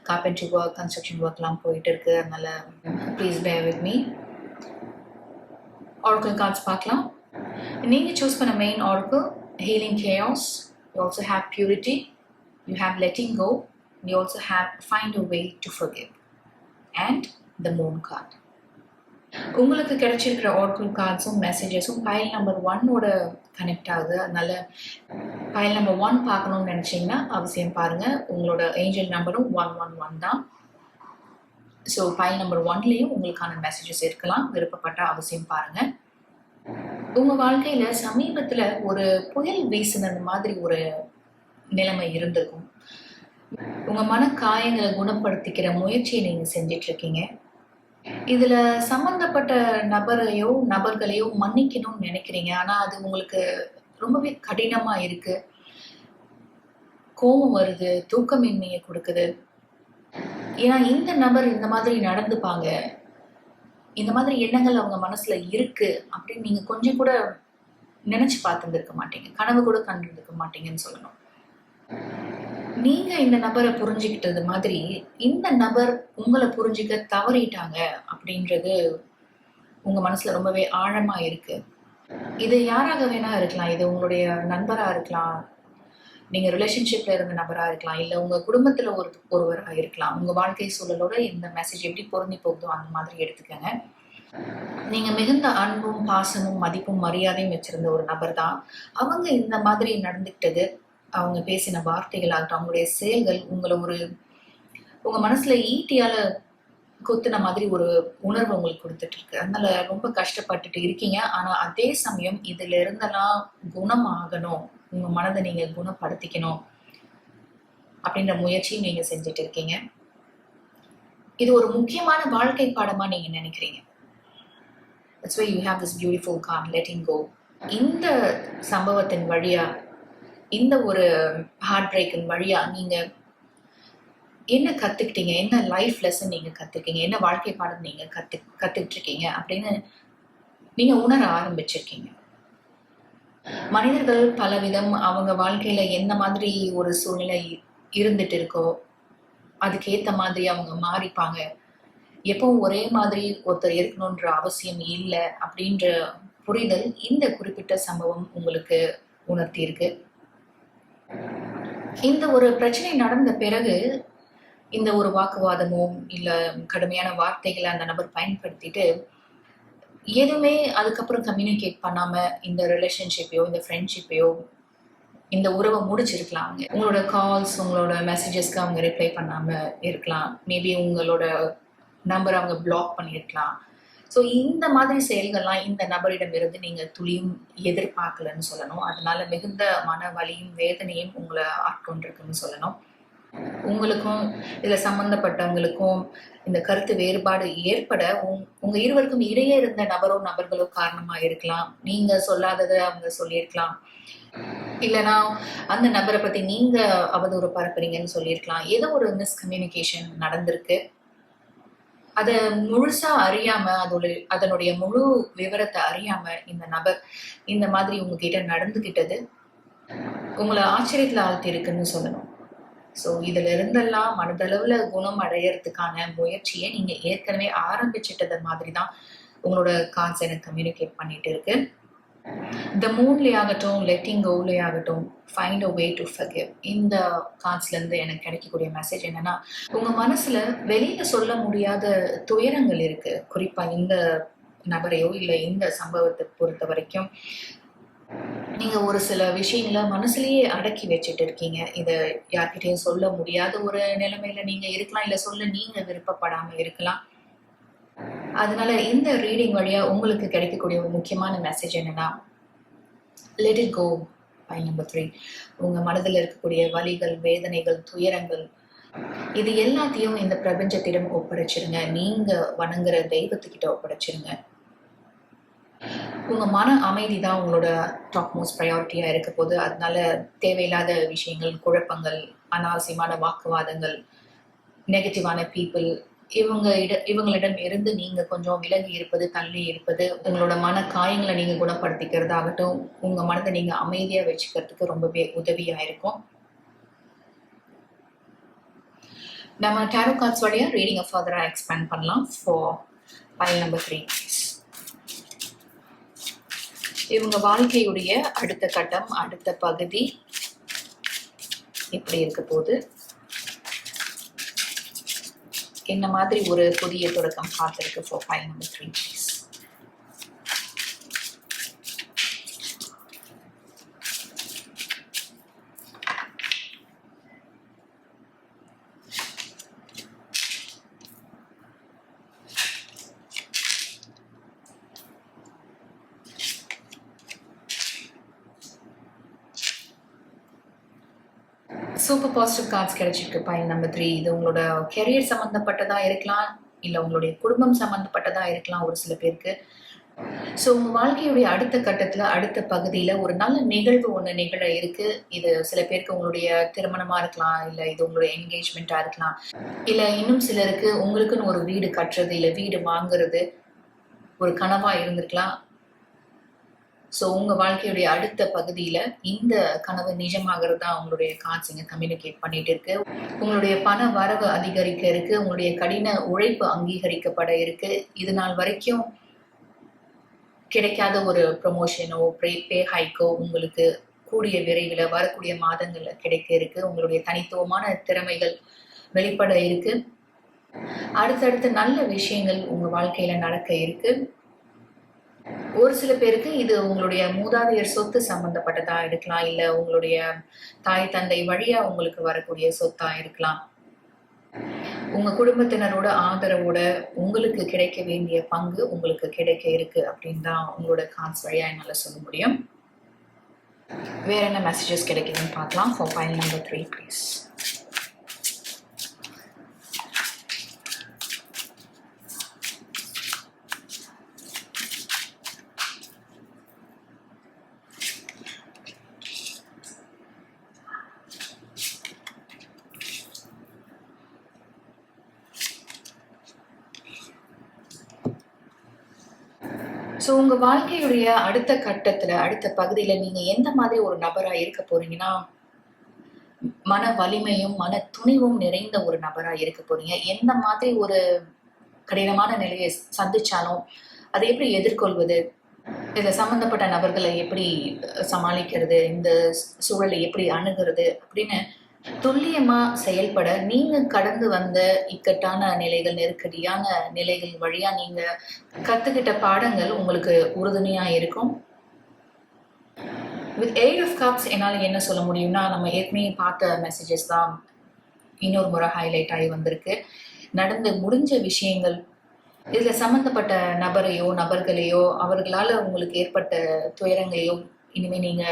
கார்பென்ட்ரி ஒர்க், கன்ஸ்ட்ரக்ஷன் ஒர்க்லாம் போயிட்டு இருக்கு. அதனால please bear with me. Oracle cards பார்க்கலாம். நீங்கள் சூஸ் பண்ண main oracle healing chaos. You also have purity, you have letting go, you also have find a way to forgive and the moon card. உங்களுக்கு கிடைச்சிருக்கிற ஆரக்கிள் கார்ட்ஸும் மெசேஜஸும் பைல் நம்பர் 1ஓட கனெக்ட் ஆகுது. அதனால பைல் நம்பர் 1 பார்க்கணும்னு நினச்சிங்கன்னா அவசியம் பாருங்கள். உங்களோட ஏஞ்சல் நம்பரும் 111 தான். ஸோ பைல் நம்பர் 1லேயும் உங்களுக்கான மெசேஜஸ் இருக்கலாம். விருப்பப்பட்ட அவசியம் பாருங்கள். உங்கள் வாழ்க்கையில் சமீபத்தில் ஒரு புயல் வீசினது மாதிரி ஒரு நிலைமை இருந்திருக்கும். உங்கள் மனக்காயங்களை குணப்படுத்திக்கிற முயற்சியை நீங்கள் செஞ்சிட்ருக்கீங்க. இதுல சம்பந்தப்பட்ட நபர்களையோ மன்னிக்கணும்னு நினைக்கிறீங்க. ஆனா அது உங்களுக்கு ரொம்பவே கடினமா இருக்கு. கோபம் வருது, தூக்கமின்மையை கொடுக்குது. ஏன்னா இந்த நபர் இந்த மாதிரி நடந்துப்பாங்க, இந்த மாதிரி எண்ணங்கள் அவங்க மனசுல இருக்கு அப்படின்னு நீங்க கொஞ்சம் கூட நினைச்சு பார்த்துருக்க மாட்டீங்க, கனவு கூட கண்டிருக்க மாட்டீங்கன்னு சொல்லணும். நீங்க இந்த நபரை புரிஞ்சுக்கிட்டது மாதிரி இந்த நபர் உங்களை புரிஞ்சுக்க தவறிட்டாங்க அப்படின்றது உங்க மனசுல ரொம்பவே ஆழமா இருக்கு. இது யாராக வேணா இருக்கலாம். இது உங்களுடைய நண்பரா இருக்கலாம், நீங்க ரிலேஷன்ஷிப்ல இருந்த நபரா இருக்கலாம், இல்ல உங்க குடும்பத்துல ஒருவராக இருக்கலாம். உங்க வாழ்க்கை சூழலோட இந்த மெசேஜ் எப்படி பொருந்தி போகுதோ அந்த மாதிரி எடுத்துக்கங்க. நீங்க மிகுந்த அன்பும் பாசமும் மதிப்பும் மரியாதையும் வச்சிருந்த ஒரு நபர் தான். அவங்க இந்த மாதிரி நடந்துக்கிட்டது, அவங்க பேசின வார்த்தைகளாகட்டும், அவங்களுடைய செயல்கள் உங்க மனசுல ஈட்டியால கொத்துன மாதிரி ஒரு உணர்வு உங்களுக்கு கொடுத்துட்டு இருக்கு. அதனால ரொம்ப கஷ்டப்பட்டுட்டு இருக்கீங்க. ஆனா அதே சமயம் இதுல இருந்தெல்லாம் குணமாகணும், உங்க மனதை நீங்க குணப்படுத்திக்கணும் அப்படின்ற முயற்சியும் நீங்க செஞ்சுட்டு இருக்கீங்க. இது ஒரு முக்கியமான வாழ்க்கை பாடமா நீங்க நினைக்கிறீங்க. That's why you have this beautiful card, letting go. இந்த சம்பவத்தின் வழியா, இந்த ஒரு ஹார்ட் பிரேக்கின் வழியா நீங்க என்ன கத்துக்கிட்டீங்க, என்ன லைஃப் லெசன் நீங்க கத்துக்கீங்க, என்ன வாழ்க்கை பாடம் நீங்க கத்துக்கிட்டு இருக்கீங்க அப்படின்னு நீங்க உணர ஆரம்பிச்சிருக்கீங்க. மனிதர்கள் பலவிதம், அவங்க வாழ்க்கையில என்ன மாதிரி ஒரு சூழ்நிலை இருந்துட்டு இருக்கோ அதுக்கேத்த மாதிரி அவங்க மாறிப்பாங்க. எப்பவும் ஒரே மாதிரி ஒருத்தர் இருக்கணும்ன்ற அவசியம் இல்லை அப்படின்ற புரிதல் இந்த குறிப்பிட்ட சம்பவம் உங்களுக்கு உணர்த்தி இருக்கு. இந்த ஒரு பிரச்சனை நடந்த பிறகு இந்த ஒரு வாக்குவாதமோ இல்ல கடுமையான வார்த்தைகளை அந்த நபர் பயன்படுத்திட்டு எதுவுமே அதுக்கப்புறம் கம்யூனிகேட் பண்ணாம இந்த ரிலேஷன்ஷிப்பையோ இந்த ஃப்ரெண்ட்ஷிப்பையோ இந்த உறவை முடிச்சிருக்கலாம். உங்களோட கால்ஸ், உங்களோட மெசேஜஸ்க்கு அவங்க ரிப்ளை பண்ணாம இருக்கலாம். மேபி உங்களோட நம்பர் அவங்க பிளாக் பண்ணியிருக்கலாம். ஸோ இந்த மாதிரி செயல்கள்லாம் இந்த நபரிடம் இருந்து நீங்க துளியும் எதிர்பார்க்கலன்னு சொல்லணும். அதனால மிகுந்த மன வலியும் வேதனையும் உங்களை ஆட்கொண்டிருக்குன்னு சொல்லணும். உங்களுக்கும் இதுல சம்பந்தப்பட்டவங்களுக்கும் இந்த கருத்து வேறுபாடு ஏற்பட உங்க இருவருக்கும் இடையே இருந்த நபர்களோ காரணமா இருக்கலாம். நீங்க சொல்லாததை அவங்க சொல்லியிருக்கலாம், இல்லைன்னா அந்த நபரை பத்தி நீங்க அவதூறு பரப்புறீங்கன்னு சொல்லியிருக்கலாம். ஏதோ ஒரு மிஸ்கம்யூனிகேஷன் நடந்திருக்கு. அதை முழுசா அறியாம, அதனுடைய முழு விவரத்தை அறியாம இந்த நபர் இந்த மாதிரி உங்ககிட்ட நடந்துகிட்டது உங்களை ஆச்சரியத்துல ஆழ்த்தி இருக்குன்னு சொல்லணும். ஸோ இதுல இருந்தெல்லாம் மனதளவுல குணம் அடையறதுக்கான முயற்சியை நீங்க ஏற்கனவே ஆரம்பிச்சிட்டது மாதிரி தான் உங்களோட கார்ட்ஸ் எனக்கு கம்யூனிகேட் பண்ணிட்டு இருக்கு. த மூன்லேயே ஆகட்டும், லெட்டிங் கோலே ஆகட்டும், find a way to forgive. இந்த கார்ட்ஸ்லேருந்து எனக்கு கிடைக்கக்கூடிய மெசேஜ் என்னன்னா, உங்கள் மனசில் வெளியில் சொல்ல முடியாத துயரங்கள் இருக்குது. குறிப்பாக இந்த நபரையோ இல்லை இந்த சம்பவத்தை பொறுத்த வரைக்கும் நீங்கள் ஒரு சில விஷயங்களை மனசுலேயே அடக்கி வச்சுட்டு இருக்கீங்க. இதை யார்கிட்டையும் சொல்ல முடியாத ஒரு நிலைமையில நீங்கள் இருக்கலாம், இல்லை சொல்ல நீங்கள் விருப்பப்படாமல் இருக்கலாம். அதனால இந்த ரீடிங் வழியா உங்களுக்கு கிடைக்கக்கூடிய ஒரு முக்கியமான மெசேஜ் என்னன்னா, let it go. By number 3, உங்க மனதில் இருக்கக்கூடிய வலிகள், வேதனைகள், துயரங்கள் இது எல்லாத்தையும் இந்த பிரபஞ்சத்திடம் ஒப்படைச்சிருங்க. நீங்க வணங்குற தெய்வத்துக்கிட்ட ஒப்படைச்சிருங்க. உங்க மன அமைதி தான் உங்களோட டாப் மோஸ்ட் ப்ரையாரிட்டியா இருக்க போது. அதனால தேவையில்லாத விஷயங்கள், குழப்பங்கள், அனாவசியமான வாக்குவாதங்கள், நெகட்டிவான பீப்புள் இவங்களிடம் இருந்து நீங்க கொஞ்சம் விலகி இருப்பது, தள்ளி இருப்பது, உங்களோட மன காயங்களை நீங்க குணப்படுத்திக்கிறதாகட்டும், உங்க மனதை நீங்க அமைதியா வச்சுக்கிறதுக்கு ரொம்பவே உதவியா இருக்கும். நம்ம டாரோ கார்ட்ஸ் வழியா ரீடிங்கை ஃபர்தரா எக்ஸ்பேண்ட் பண்ணலாம். For pile number 3. இவங்க வாழ்க்கையுடைய அடுத்த கட்டம், அடுத்த பகுதி எப்படி இருக்க போது, என்ன மாதிரி ஒரு புதிய தொடக்கம் காத்திருக்கு for pile number 3. Super positive cards கிடைச்சிருக்கு பைல் நம்பர் 3. இது உங்களோட கெரியர் சம்மந்தப்பட்டதா இருக்கலாம், இல்லை உங்களுடைய குடும்பம் சம்மந்தப்பட்டதா இருக்கலாம் ஒரு சில பேருக்கு. ஸோ உங்கள் வாழ்க்கையுடைய அடுத்த கட்டத்தில், அடுத்த பகுதியில் ஒரு நல்ல நிகழ்வு ஒன்று நிகழ இருக்கு. இது சில பேருக்கு உங்களுடைய திருமணமாக இருக்கலாம், இல்லை இது உங்களுடைய என்கேஜ்மெண்ட்டாக இருக்கலாம், இல்லை இன்னும் சிலருக்கு உங்களுக்குன்னு ஒரு வீடு கட்டுறது, இல்லை வீடு வாங்குறது ஒரு கனவாக இருந்திருக்கலாம். ஸோ உங்கள் வாழ்க்கையுடைய அடுத்த பகுதியில் இந்த கனவு நிஜமாகிறது தான் உங்களுடைய கார்ட்ஸ் இங்கே கம்யூனிகேட் பண்ணிட்டு இருக்கு. உங்களுடைய பண வரவு அதிகரிக்க இருக்கு, உங்களுடைய கடின உழைப்பு அங்கீகரிக்கப்பட இருக்கு. இது நாள் வரைக்கும் கிடைக்காத ஒரு ப்ரொமோஷனோ பே ஹைக்கோ உங்களுக்கு கூடிய விரைவில் வரக்கூடிய மாதங்களில் கிடைக்க இருக்கு. உங்களுடைய தனித்துவமான திறமைகள் வெளிப்பட இருக்கு. அடுத்தடுத்த நல்ல விஷயங்கள் உங்கள் வாழ்க்கையில் நடக்க இருக்கு. ஒரு சில பேருக்கு இது உங்களுடைய மூதாதையர் சொத்து சம்பந்தப்பட்டதா இருக்கலாம், இல்லை உங்களுடைய தாய் தந்தை வழியா உங்களுக்கு வரக்கூடிய சொத்தா இருக்கலாம். உங்க குடும்பத்தினரோட ஆதரவோட உங்களுக்கு கிடைக்க வேண்டிய பங்கு உங்களுக்கு கிடைக்க இருக்கு அப்படின்னு தான் உங்களோட கார்ட்ஸ் வழியா என்னால சொல்ல முடியும். வேற என்ன மெசேஜஸ் கிடைக்குதுன்னு பார்க்கலாம். For pile number 3 please. So உங்கள் வாழ்க்கையுடைய அடுத்த கட்டத்தில், அடுத்த பகுதியில் நீங்கள் எந்த மாதிரி ஒரு நபராக இருக்க போறீங்கன்னா, மன வலிமையும் மன துணிவும் நிறைந்த ஒரு நபராக இருக்க போறீங்க. எந்த மாதிரி ஒரு கடினமான நிலையை சந்திச்சாலும் அதை எப்படி எதிர்கொள்வது, இதில் சம்மந்தப்பட்ட நபர்களை எப்படி சமாளிக்கிறது, இந்த சூழலை எப்படி அணுகிறது அப்படின்னு துல்லியமா செயல்பட நீங்க கடந்து வந்த இக்கட்டான நிலைகள், நெருக்கடியான நிலைகள் வழியா நீங்க கத்துக்கிட்ட பாடங்கள் உங்களுக்கு உறுதுணையா இருக்கும். வித் 8 ஆஃப் கப்ஸ் என்னால் என்ன சொல்ல முடியும்னா, நம்ம ஏற்கனவே பார்த்த மெசேஜஸ் தான் இன்னொரு முறை ஹைலைட் ஆகி வந்திருக்கு. நடந்து முடிஞ்ச விஷயங்கள், இதுல சம்பந்தப்பட்ட நபரையோ நபர்களையோ அவர்களால உங்களுக்கு ஏற்பட்ட துயரங்களையோ இனிமே நீங்க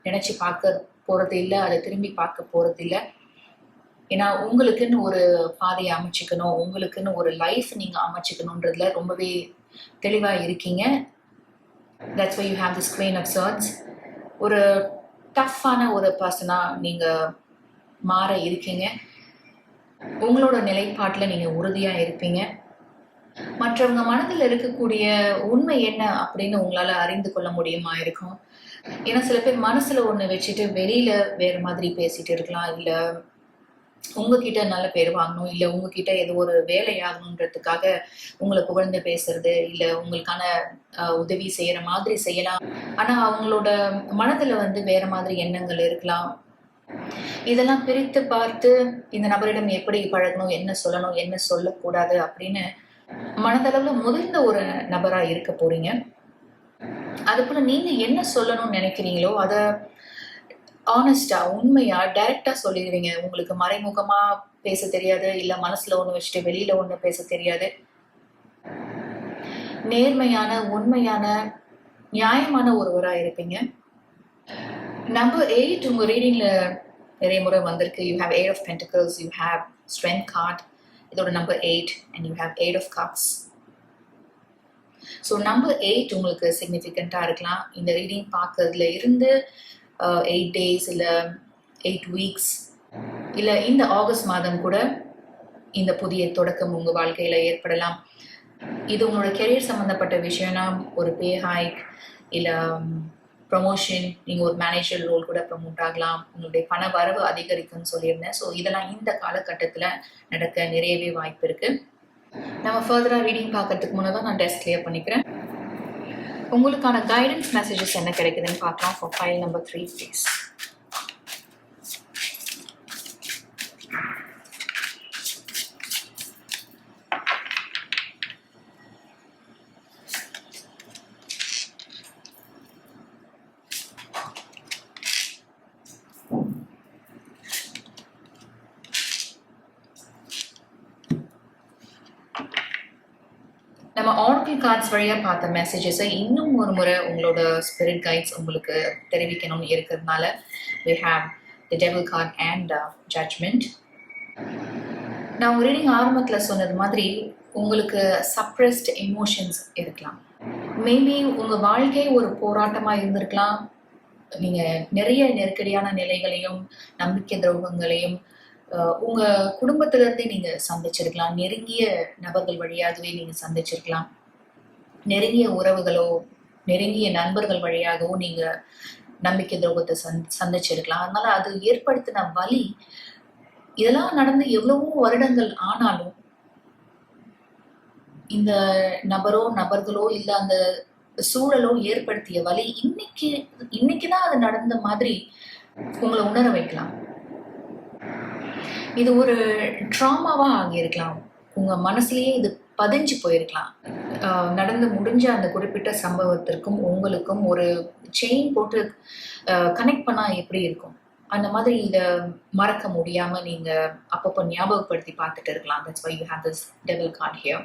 நினைச்சு பார்க்க போறது இல்லை, அதை திரும்பி பார்க்க போறது இல்லை. ஏன்னா உங்களுக்குன்னு ஒரு பாதையை அமைச்சுக்கணும், உங்களுக்குன்னு ஒரு லைஃப் நீங்க அமைச்சுக்கணுன்றதுல ரொம்பவே தெளிவா இருக்கீங்க. That's why you have this queen of swords. ஒரு டஃப்பான ஒரு பர்சனா நீங்க மாற இருக்கீங்க. உங்களோட நிலைப்பாட்டுல நீங்க உறுதியா இருப்பீங்க. மற்றவங்க மனதில் இருக்கக்கூடிய உண்மை என்ன அப்படின்னு உங்களால அறிந்து கொள்ள முடியுமா இருக்கும். ஏன்னா சில பேர் மனசுல ஒண்ணு வச்சுட்டு வெளியில வேற மாதிரி பேசிட்டு இருக்கலாம், இல்ல உங்ககிட்ட நல்ல பேர் வாங்கணும், இல்ல உங்ககிட்ட ஏதோ ஒரு வேலை ஆகணுன்றதுக்காக உங்களை புகழ்ந்து பேசுறது, இல்ல உங்களுக்கான உதவி செய்யற மாதிரி செய்யலாம். ஆனா அவங்களோட மனதுல வேற மாதிரி எண்ணங்கள் இருக்கலாம். இதெல்லாம் பிரித்து பார்த்து இந்த நபரிடம் எப்படி பழகணும், என்ன சொல்லணும், என்ன சொல்லக்கூடாது அப்படின்னு மனதளவுல முதிர்ந்த ஒரு நபரா இருக்க போறீங்க. அதுபோல நீங்க என்ன சொல்லணும்னு நினைக்கிறீங்களோ அத ஆனஸ்டா, உண்மையா, டைரக்டா சொல்லிடுவீங்க. உங்களுக்கு மறைமுகமா பேச தெரியாது, இல்ல மனசுல ஒண்ணு வச்சுட்டு வெளியில ஒண்ணு பேச தெரியாது. நேர்மையான, உண்மையான, நியாயமான ஒருவரா இருப்பீங்க. நம்பர் 8 உங்க ரீடிங்ல நிறைய முறை வந்திருக்கு. You have 8 of pentacles, you have strength card, இதோட number 8 and you have 8 of cups. So number 8 உங்களுக்கு சிக்னிஃபிகண்ட்டாக இருக்கலாம். இந்த ரீடிங் பார்க்கறதுல இருந்து 8 days இல்லை 8 weeks இல்லை இந்த ஆகஸ்ட் மாதம் கூட இந்த புதிய தொடக்கம் உங்கள் வாழ்க்கையில் ஏற்படலாம். இது உங்களோட கெரியர் சம்மந்தப்பட்ட விஷயம்னா ஒரு பே ஹைக் இல்லை ப்ரொமோஷன், நீங்கள் ஒரு மேனேஜர் ரோல் கூட ப்ரொமோட் ஆகலாம், உங்களுடைய பண வரவு அதிகரிக்கும்னு சொல்லியிருந்தேன். ஸோ இதெல்லாம் இந்த காலகட்டத்தில் நடக்க நிறையவே வாய்ப்பு இருக்குது. நம்ம ஃபர்தராக ரீடிங் பார்க்கறதுக்கு முன்னே தான் நான் டெஸ்ட் கிளியர் பண்ணிக்கிறேன். உங்களுக்கான கைடன்ஸ் மெசேஜஸ் என்ன கிடைக்குதுன்னு பார்க்கலாம். For pile number 3 please. நம்ம ஆர்கிள் கார்ட்ஸ் வழியாக பார்த்த மெசேஜஸை இன்னும் ஒரு முறை உங்களோட ஸ்பிரிட் கைட்ஸ் உங்களுக்கு தெரிவிக்கணும்னு இருக்கிறதுனால we have the devil card and judgment. நான் உங்கள் ரீடிங் ஆரம்பத்தில் சொன்னது மாதிரி உங்களுக்கு சப்ரெஸ்ட் எமோஷன்ஸ் இருக்கலாம். மேபி உங்கள் வாழ்க்கை ஒரு போராட்டமாக இருந்திருக்கலாம். நீங்கள் நிறைய நெருக்கடியான நிலைகளையும் நம்பிக்கை துரோகங்களையும் உங்கள் குடும்பத்திலேருந்தே நீங்கள் சந்திச்சிருக்கலாம். நெருங்கிய நபர்கள் வழியாகவே நீங்கள் சந்திச்சிருக்கலாம். நெருங்கிய உறவுகளோ நெருங்கிய நண்பர்கள் வழியாகவோ நீங்கள் நம்பிக்கை துரோகத்தை சந்திச்சிருக்கலாம். அதனால அது ஏற்படுத்தின வலி, இதெல்லாம் நடந்து எவ்வளவோ வருடங்கள் ஆனாலும் இந்த நபர்களோ இல்லை அந்த சூழலோ ஏற்படுத்திய வலி இன்னைக்குதான் அது நடந்த மாதிரி உங்களை உணர வைக்கலாம். இது ஒரு ட்ராமாவாக ஆகியிருக்கலாம். உங்கள் மனசுலேயே இது பதிஞ்சு போயிருக்கலாம். நடந்து முடிஞ்ச அந்த குறிப்பிட்ட சம்பவத்திற்கும் உங்களுக்கும் ஒரு செயின் போட்டு கனெக்ட் பண்ணால் எப்படி இருக்கும், அந்த மாதிரி இதை மறக்க முடியாமல் நீங்கள் அப்பப்போ ஞாபகப்படுத்தி பார்த்துட்டு இருக்கலாம். That's why you have this devil card here.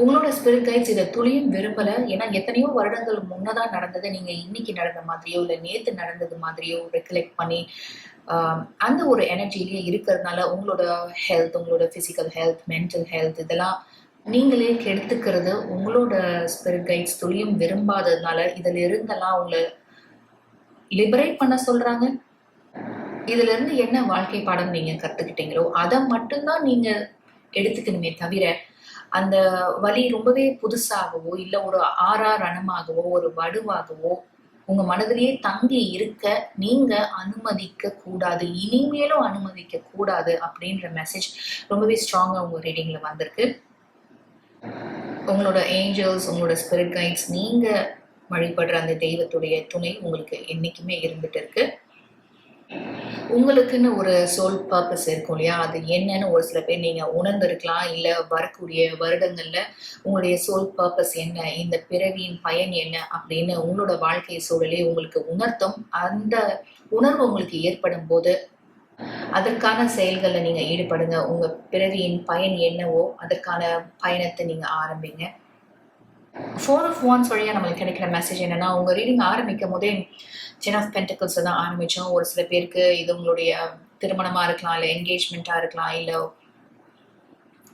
உங்களோட ஸ்பிரிட் கைட்ஸ் இதை துளியும் விரும்பலை. ஏன்னா எத்தனையோ வருடங்கள் முன்னதான் நடந்ததை நீங்கள் இன்னைக்கு நடந்த மாதிரியோ இல்லை நேற்று நடந்தது மாதிரியோ ரெக்கலெக்ட் பண்ணி அந்த ஒரு எனர்ஜிலேயே இருக்கிறதுனால உங்களோட ஹெல்த், உங்களோட ஃபிசிக்கல் ஹெல்த், மென்டல் ஹெல்த் இதெல்லாம் நீங்களே கெடுத்துக்கிறது உங்களோட ஸ்பிரிட் கைட்ஸ் துளியும் விரும்பாததுனால இதில் இருந்தெல்லாம் உங்களை லிபரேட் பண்ண சொல்கிறாங்க. இதிலிருந்து என்ன வாழ்க்கை பாடம் நீங்கள் கற்றுக்கிட்டீங்களோ அதை மட்டும்தான் நீங்கள் எடுத்துக்கணுமே தவிர அந்த வலி ரொம்பவே புதுசாகவோ இல்லை ஒரு ரணமாகவோ ஒரு வடுவாகவோ உங்க மனதிலேயே தங்கி இருக்க நீங்க அனுமதிக்க கூடாது, இனிமேலும் அனுமதிக்க கூடாது அப்படின்ற மெசேஜ் ரொம்பவே ஸ்ட்ராங்கா உங்க ரீடிங்ல வந்திருக்கு. உங்களோட ஏஞ்சல்ஸ், உங்களோட ஸ்பிரிட் கைட்ஸ், நீங்க வழிபடுற அந்த தெய்வத்துடைய துணை உங்களுக்கு என்னைக்குமே இருந்துட்டு இருக்கு. உங்களுக்குன்னு ஒரு சோல் பர்பஸ் இருக்கும் இல்லையா, அது என்னன்னு ஒரு சில பேர் நீங்க உணர்ந்திருக்கலாம். இல்ல வரக்கூடிய வருடங்கள்ல உங்களுடைய சோல் பர்பஸ் என்ன, இந்த பிறவியின் பயன் என்ன அப்படின்னு உங்களோட வாழ்க்கை சூழலே உங்களுக்கு உணர்த்தும். அந்த உணர்வு உங்களுக்கு ஏற்படும் போது அதற்கான செயல்களை நீங்க ஈடுபடுங்க. உங்க பிறவியின் பயன் என்னவோ அதற்கான பயணத்தை நீங்க ஆரம்பிங்க. 4 of Wands வழியா நம்மளுக்கு கிடைக்கிற மெசேஜ் என்னன்னா, உங்க ரீடிங் ஆரம்பிக்கும் போதே 10 of Pentacles தான் ஆரம்பிச்சோம். ஒரு சில பேருக்கு இது உங்களுடைய திருமணமா இருக்கலாம், இல்லை என்கேஜ்மெண்ட்டா இருக்கலாம், இல்லை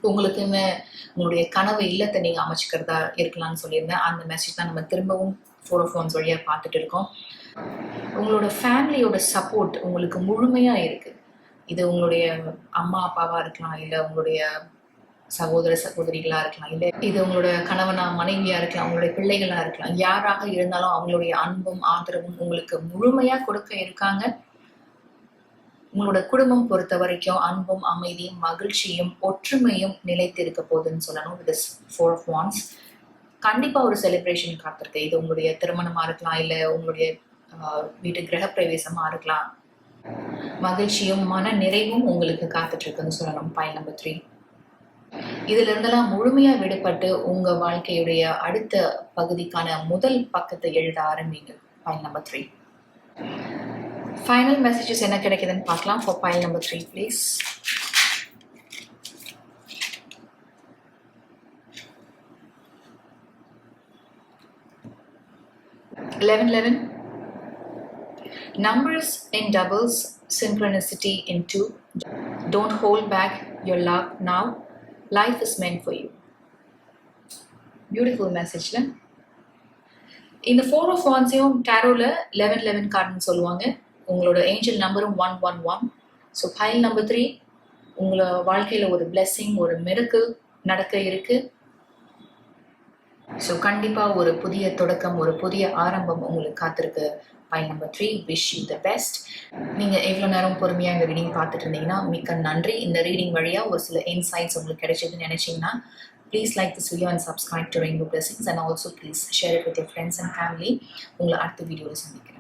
உங்களுக்குன்னு உங்களுடைய கனவு இல்லத்தை நீங்க அமைச்சுக்கிறதா இருக்கலாம்னு சொல்லியிருந்தேன். அந்த மெசேஜ் தான் நம்ம திரும்பவும் 4 of Wands வழியா பார்த்துட்டு இருக்கோம். உங்களோட ஃபேமிலியோட சப்போர்ட் உங்களுக்கு முழுமையா இருக்கு. இது உங்களுடைய அம்மா அப்பாவா இருக்கலாம், இல்லை உங்களுடைய சகோதர சகோதரிகளா இருக்கலாம், இல்லை இது உங்களோட கணவனா மனைவியா இருக்கலாம், உங்களுடைய பிள்ளைகளா இருக்கலாம். யாராக இருந்தாலும் அவங்களுடைய அன்பும் ஆதரவும் உங்களுக்கு முழுமையா கொடுக்க இருக்காங்க. உங்களோட குடும்பம் பொறுத்த வரைக்கும் அன்பும் அமைதியும் மகிழ்ச்சியும் ஒற்றுமையும் நிலைத்திருக்க போகுதுன்னு சொல்லணும். This 4 of Wands கண்டிப்பா ஒரு செலிப்ரேஷன் காத்திருக்கு. இது உங்களுடைய திருமணமா இருக்கலாம், இல்லை உங்களுடைய வீட்டு கிரக பிரவேசமா இருக்கலாம். மகிழ்ச்சியும் மன நிறைவும் உங்களுக்கு காத்துட்டு இருக்குன்னு சொல்லணும். Point number 3. இதுல இருந்தெல்லாம் முழுமையா விடுபட்டு உங்க வாழ்க்கையுடைய அடுத்த பகுதிக்கான முதல் பக்கத்தை எழுத ஆரம்பிங்க. Point number 3. ஃபைனல் மெசேஜஸ் என்ன கிடைக்குதுன்னு பார்க்கலாம். For point number 3 please. Numbers in doubles, synchronicity in 2. Don't hold back your love now. Life is meant for you. Beautiful message. இந்த 4 of Wands-ஐயும் டேரோல 1111 கார்டுன்னு சொல்லுவாங்க. உங்களோட ஏஞ்சல் நம்பரும் 111. ஸோ பைல் நம்பர் 3 உங்களோட வாழ்க்கையில ஒரு பிளெஸிங், ஒரு மிரக்கிள் நடக்க இருக்கு. ஸோ கண்டிப்பா ஒரு புதிய தொடக்கம், ஒரு புதிய ஆரம்பம் உங்களுக்கு காத்திருக்கு. File number 3, wish you the best. நீங்க எவ்வளவு நேரம் பொறுமையா இந்த ரீடிங் பார்த்துட்டு இருந்தீங்கன்னா மிக்க நன்றி. இந்த ரீடிங் வழியா ஒரு சில இன்சைட்ஸ் உங்களுக்கு கிடைச்சதுன்னு நினைச்சீங்கன்னா please like this video and subscribe to Rainbow Blessings, and also please share it with your friends and family. உங்களை அடுத்த வீடியோவில் சந்திக்கிறேன்.